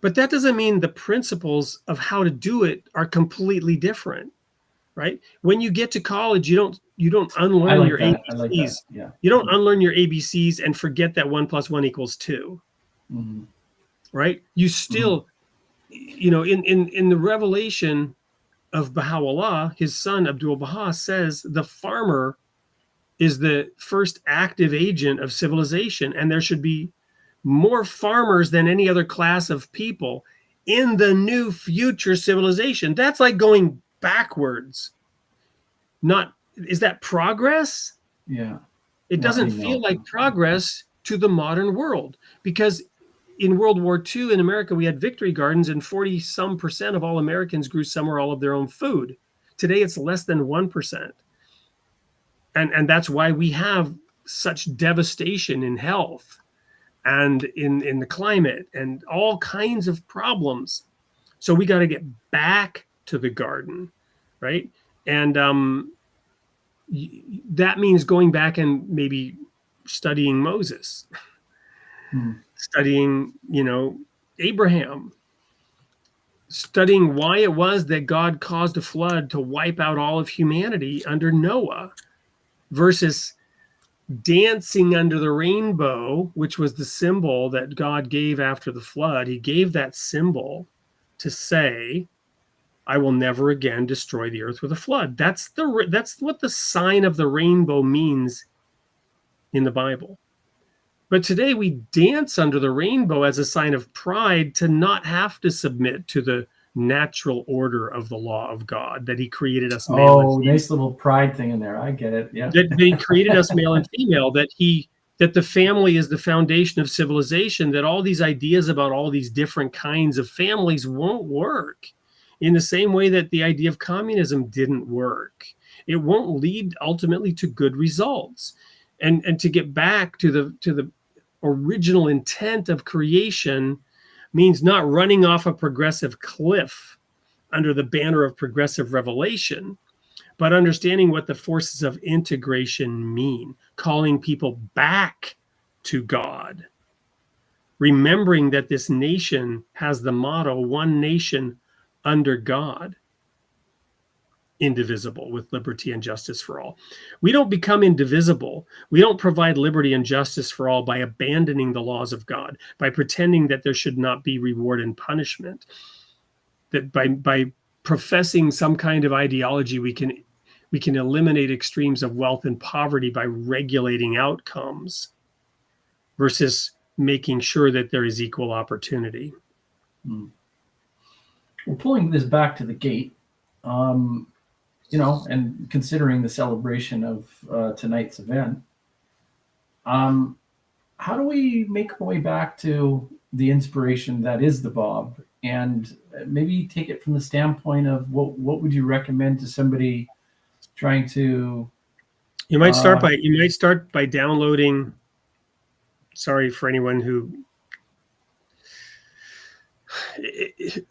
But that doesn't mean the principles of how to do it are completely different, right? When you get to college, you don't unlearn your ABCs. Yeah. You don't unlearn your ABCs and forget that 1 + 1 = 2. Mm-hmm. Right? You still, in the revelation of Baha'u'llah, his son Abdul Baha says the farmer is the first active agent of civilization, and there should be more farmers than any other class of people in the new future civilization. That's like going backwards. Is that progress? Yeah. It doesn't feel like progress to the modern world, because in World War II in America, we had victory gardens and 40% of all Americans grew some or all of their own food. Today, it's less than 1%. And that's why we have such devastation in health and in the climate and all kinds of problems. So we got to get back to the garden, right? And that means going back and maybe studying Moses. studying, Abraham, studying why it was that God caused a flood to wipe out all of humanity under Noah, versus dancing under the rainbow, which was the symbol that God gave after the flood. He gave that symbol to say, I will never again destroy the earth with a flood. That's what the sign of the rainbow means in the Bible. But today we dance under the rainbow as a sign of pride to not have to submit to the natural order of the law of God, that he created us male and female. Nice little pride thing in there. I get it. Yeah. That he created us male and female, that the family is the foundation of civilization, that all these ideas about all these different kinds of families won't work, in the same way that the idea of communism didn't work. It won't lead ultimately to good results. And to get back to the original intent of creation means not running off a progressive cliff under the banner of progressive revelation, but understanding what the forces of integration mean, calling people back to God, remembering that this nation has the motto, one nation under God, indivisible, with liberty and justice for all. We don't become indivisible. We don't provide liberty and justice for all by abandoning the laws of God, by pretending that there should not be reward and punishment, that by professing some kind of ideology, we can eliminate extremes of wealth and poverty by regulating outcomes versus making sure that there is equal opportunity. Well, pulling this back to the gate, and considering the celebration of tonight's event, how do we make our way back to the inspiration that is the Bob, and maybe take it from the standpoint of what would you recommend to somebody trying to? You might start by downloading. Sorry for anyone who.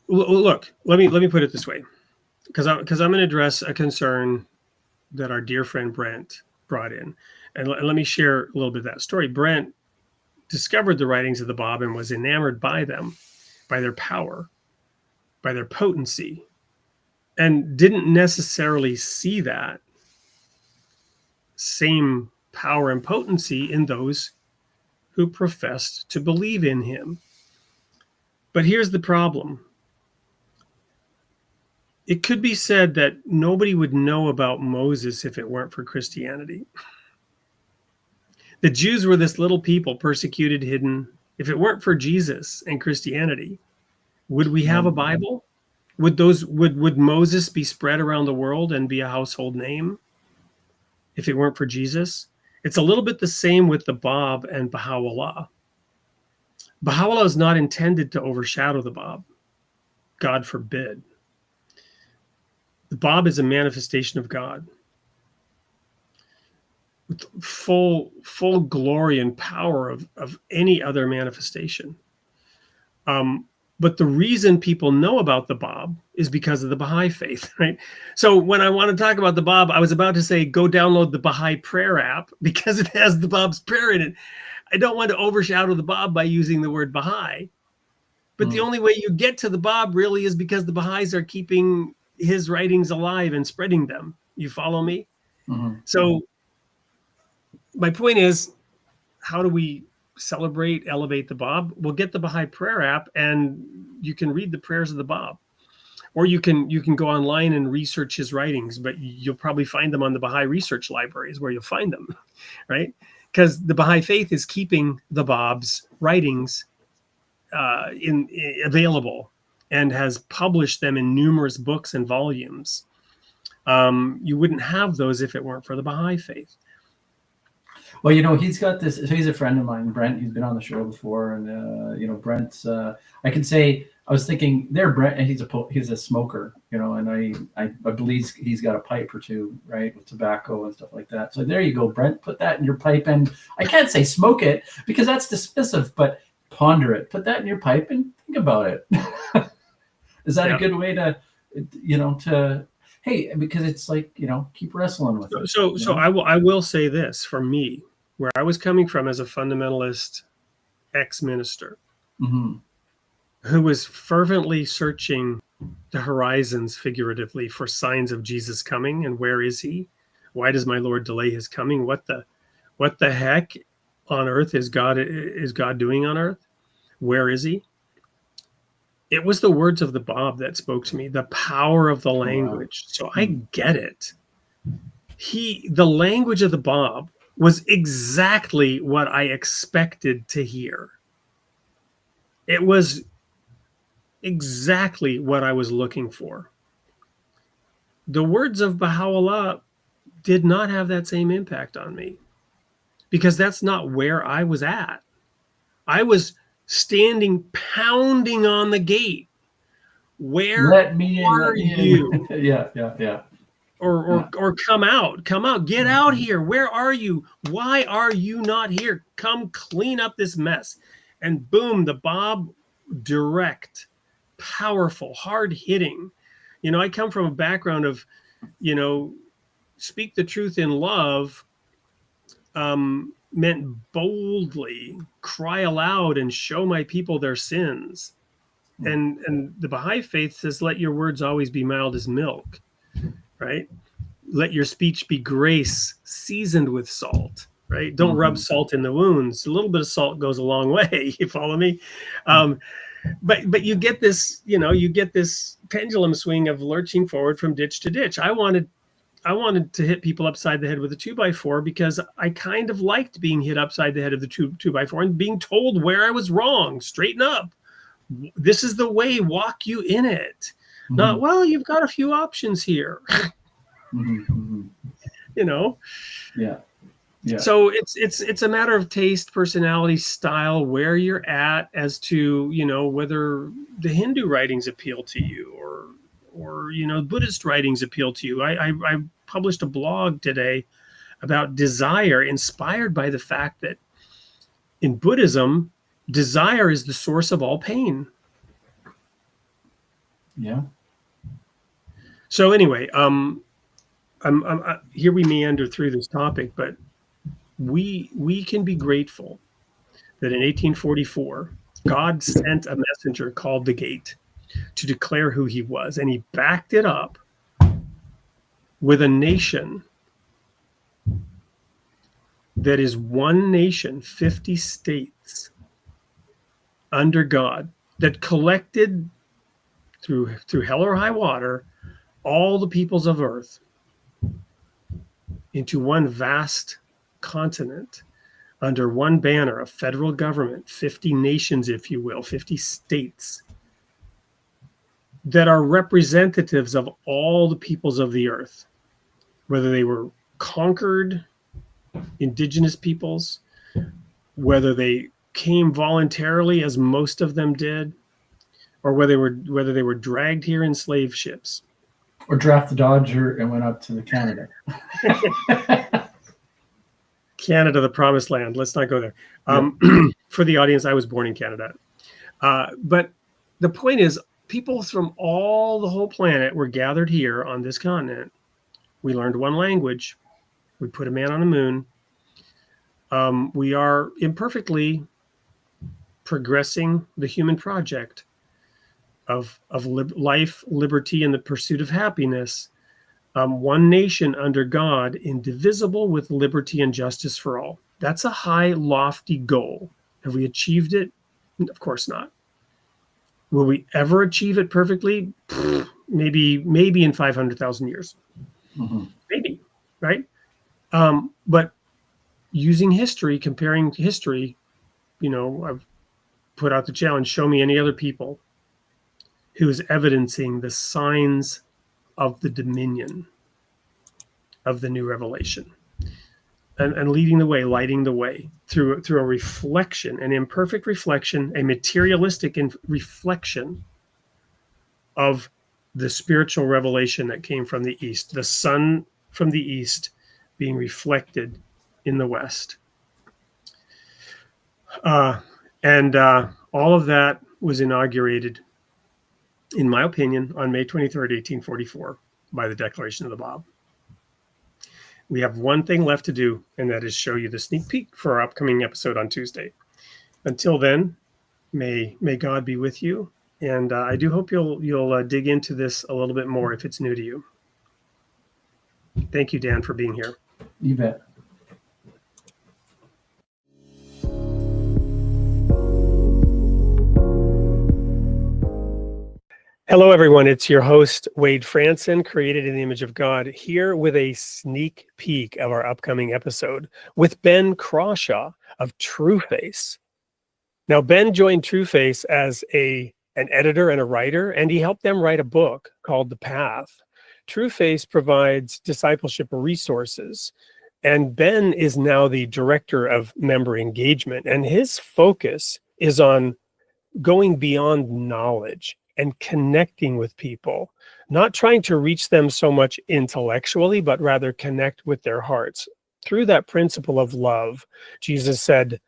Look, let me put it this way, because I'm going to address a concern that our dear friend Brent brought in, and let me share a little bit of that story. Brent discovered the writings of the Bob and was enamored by them, by their power, by their potency, and didn't necessarily see that same power and potency in those who professed to believe in him. But here's the problem. It could be said that nobody would know about Moses if it weren't for Christianity. The Jews were this little people, persecuted, hidden. If it weren't for Jesus and Christianity, would we have a Bible? Would Moses be spread around the world and be a household name if it weren't for Jesus? It's a little bit the same with the Bob and Baha'u'llah. Baha'u'llah is not intended to overshadow the Bob. God forbid. The Bob is a manifestation of God with full glory and power of any other manifestation. But the reason people know about the Bob is because of the Baha'i faith, right? So when I want to talk about the Bob, I was about to say, go download the Baha'i prayer app because it has the Bob's prayer in it. I don't want to overshadow the Bob by using the word Baha'i. But the only way you get to the Bob really is because the Baha'is are keeping his writings alive and spreading them. You follow me? Mm-hmm. So my point is, how do we celebrate, elevate the Bob? We'll get the Baha'i prayer app and you can read the prayers of the Bob. Or you can go online and research his writings, but you'll probably find them on the Baha'i Research Library is where you'll find them, right? Because the Baha'i faith is keeping the Bob's writings available and has published them in numerous books and volumes. You wouldn't have those if it weren't for the Baha'i faith. Well, he's got this. So he's a friend of mine, Brent. He's been on the show before, and Brent's. I can say I was thinking there, Brent. And he's a smoker, and I believe he's got a pipe or two, right, with tobacco and stuff like that. So there you go, Brent. Put that in your pipe, and I can't say smoke it because that's dismissive, but ponder it. Put that in your pipe and think about it. Is that a good way to, hey, because it's like, keep wrestling with it. So I will say this, for me, where I was coming from as a fundamentalist ex-minister Mm-hmm. who was fervently searching the horizons, figuratively, for signs of Jesus coming. And where is he? Why does my Lord delay his coming? What the heck on earth is God doing on earth? Where is he? It was the words of the Bob that spoke to me, the power of the language. So I get it. The language of the Bob was exactly what I expected to hear. It was exactly what I was looking for. The words of Baha'u'llah did not have that same impact on me because that's not where I was at. I was standing pounding on the gate. Where Let me in. are Let me you? in. Yeah. Or come out, get out here. Where are you? Why are you not here? Come clean up this mess. And boom, the Bob, direct, powerful, hard hitting. I come from a background of, speak the truth in love, meant boldly cry aloud and show my people their sins. And the Baha'i faith says, let your words always be mild as milk, right? Let your speech be grace seasoned with salt, right? Don't rub salt in the wounds. A little bit of salt goes a long way. You follow me? But you get this, you get this pendulum swing of lurching forward from ditch to ditch. I wanted to hit people upside the head with a 2x4 because I kind of liked being hit upside the head of the 2x4 and being told where I was wrong. Straighten up. This is the way. Walk you in it. Not, well, you've got a few options here. Yeah. So it's a matter of taste, personality, style, where you're at as to, whether the Hindu writings appeal to you or Buddhist writings appeal to you. I published a blog today about desire, inspired by the fact that in Buddhism, desire is the source of all pain. Yeah. So anyway, here we meander through this topic, but we can be grateful that in 1844, God sent a messenger called the Gate to declare who he was, and he backed it up with a nation that is one nation, 50 states under God, that collected through hell or high water all the peoples of earth into one vast continent under one banner of federal government, 50 nations, if you will, 50 states that are representatives of all the peoples of the earth, whether they were conquered indigenous peoples, whether they came voluntarily, as most of them did, or whether they were dragged here in slave ships. Or draft the Dodger and went up to the Canada. Canada, the promised land. Let's not go there. For the audience, I was born in Canada. But the point is, people from the whole planet were gathered here on this continent. We learned one language. We put a man on the moon. We are imperfectly progressing the human project of life, liberty, and the pursuit of happiness. One nation under God, indivisible, with liberty and justice for all. That's a high, lofty goal. Have we achieved it? Of course not. Will we ever achieve it perfectly? Maybe in 500,000 years. Maybe, right? But using history, comparing history, I've put out the challenge, show me any other people who is evidencing the signs of the dominion of the new revelation, and leading the way, lighting the way through a reflection, an imperfect reflection, a materialistic reflection of the spiritual revelation that came from the East, the sun from the East being reflected in the West. And all of that was inaugurated, in my opinion, on May 23rd, 1844, by the Declaration of the Bab. We have one thing left to do, and that is show you the sneak peek for our upcoming episode on Tuesday. Until then, may God be with you. And I do hope you'll dig into this a little bit more if it's new to you. Thank you, Dan, for being here. You bet. Hello, everyone. It's your host, Wade Franson, created in the image of God, here with a sneak peek of our upcoming episode with Ben Crawshaw of TrueFace. Now, Ben joined TrueFace as an editor and a writer, and he helped them write a book called The Path. TrueFace provides discipleship resources, and Ben is now the director of member engagement, and his focus is on going beyond knowledge and connecting with people, not trying to reach them so much intellectually, but rather connect with their hearts. Through that principle of love, Jesus said,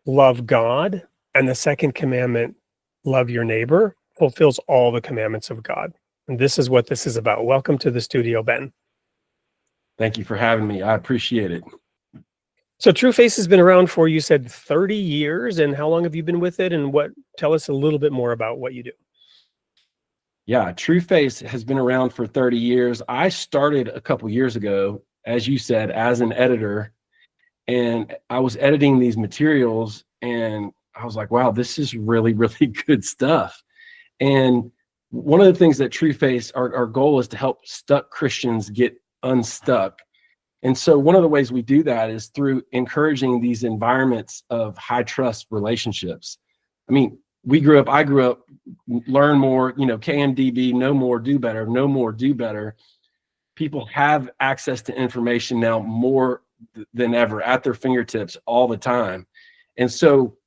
love God, and the second commandment, love your neighbor, fulfills all the commandments of God. And this is what this is about. Welcome to the studio, Ben. Thank you for having me. I appreciate it. So TrueFace has been around for, you said, 30 years. And how long have you been with it? And tell us a little bit more about what you do. Yeah, TrueFace has been around for 30 years. I started a couple years ago, as you said, as an editor. And I was editing these materials and I was like, wow, this is really, really good stuff. And one of the things that TrueFace, our goal is to help stuck Christians get unstuck. And so one of the ways we do that is through encouraging these environments of high trust relationships. I mean, I grew up, learn more, KMDB, know more, do better, know more, do better. People have access to information now more than ever at their fingertips all the time. And so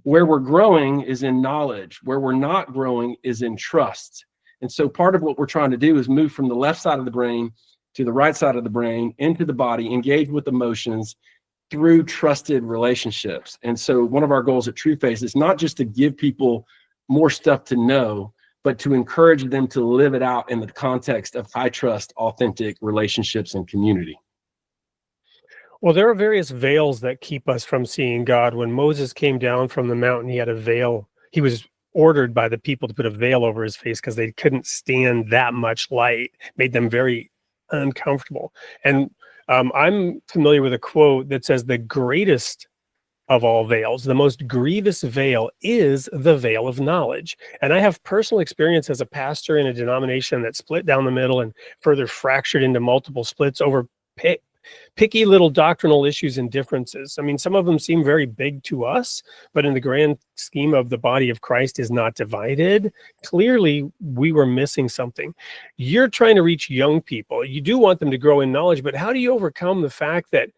where we're growing is in knowledge. Where we're not growing is in trust. And so part of what we're trying to do is move from the left side of the brain to the right side of the brain, into the body, engage with emotions through trusted relationships. And so one of our goals at TrueFace is not just to give people more stuff to know, but to encourage them to live it out in the context of high trust, authentic relationships and community. Well, there are various veils that keep us from seeing God. When Moses came down from the mountain, he had a veil. He was ordered by the people to put a veil over his face because they couldn't stand that much light. It made them very uncomfortable. And I'm familiar with a quote that says the greatest of all veils, the most grievous veil, is the veil of knowledge. And I have personal experience as a pastor in a denomination that split down the middle and further fractured into multiple splits over picky little doctrinal issues and differences. I mean, some of them seem very big to us, but in the grand scheme of the body of Christ is not divided. Clearly, we were missing something. You're trying to reach young people. You do want them to grow in knowledge, but how do you overcome the fact that,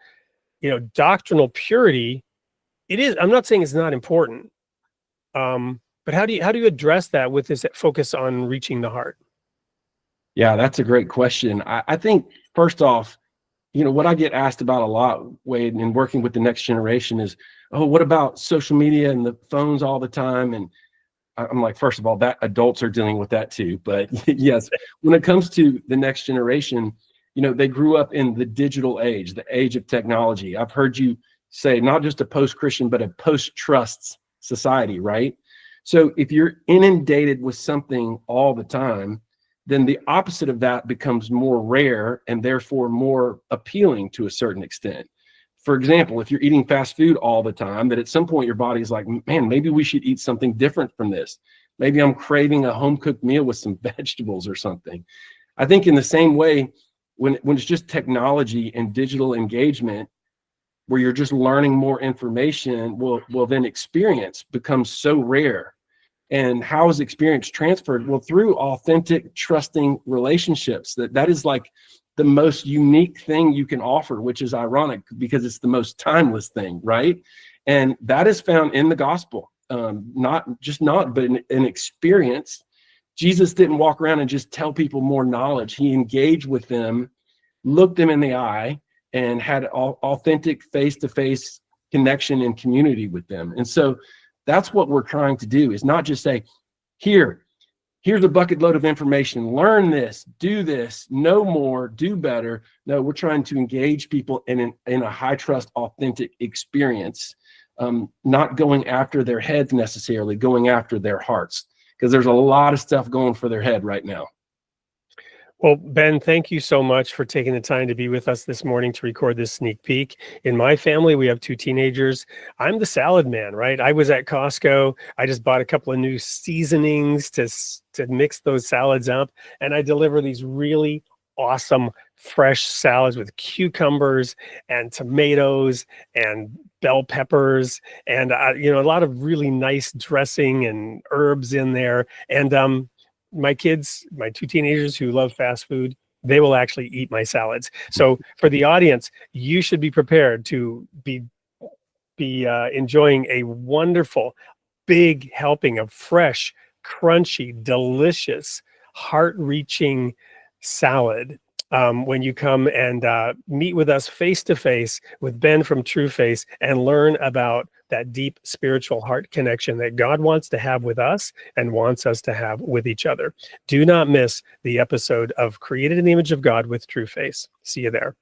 doctrinal purity, it is, I'm not saying it's not important, but how do you address that with this focus on reaching the heart? Yeah, that's a great question. I think, first off, what I get asked about a lot, Wade, in working with the next generation is, oh, what about social media and the phones all the time? And I'm like, first of all, that adults are dealing with that too. But yes, when it comes to the next generation, they grew up in the digital age, the age of technology. I've heard you say not just a post-Christian, but a post-trust society, right? So if you're inundated with something all the time, then the opposite of that becomes more rare and therefore more appealing to a certain extent. For example, if you're eating fast food all the time, that at some point your body's like, man, maybe we should eat something different from this. Maybe I'm craving a home-cooked meal with some vegetables or something. I think in the same way, when it's just technology and digital engagement, where you're just learning more information, well then experience becomes so rare. And how is experience transferred? Well, through authentic, trusting relationships. That is like the most unique thing you can offer, which is ironic because it's the most timeless thing, right? And that is found in the gospel, but an experience. Jesus didn't walk around and just tell people more knowledge. He engaged with them, looked them in the eye, and had authentic face-to-face connection and community with them. And so that's what we're trying to do, is not just say, here's a bucket load of information, learn this, do this, know more, do better. No, we're trying to engage people in a high trust, authentic experience not going after their heads necessarily, going after their hearts, because there's a lot of stuff going for their head right now. Well, Ben, thank you so much for taking the time to be with us this morning to record this sneak peek. In my family, we have 2 teenagers. I'm the salad man, right? I was at Costco. I just bought a couple of new seasonings to mix those salads up, and I deliver these really awesome fresh salads with cucumbers and tomatoes and bell peppers and a lot of really nice dressing and herbs in there. And my kids, my 2 teenagers who love fast food, they will actually eat my salads. So for the audience, you should be prepared to be enjoying a wonderful big helping of fresh, crunchy, delicious, heart-reaching salad when you come and meet with us face to face with Ben from True Face and learn about that deep spiritual heart connection that God wants to have with us and wants us to have with each other. Do not miss the episode of Created in the Image of God with True Face. See you there.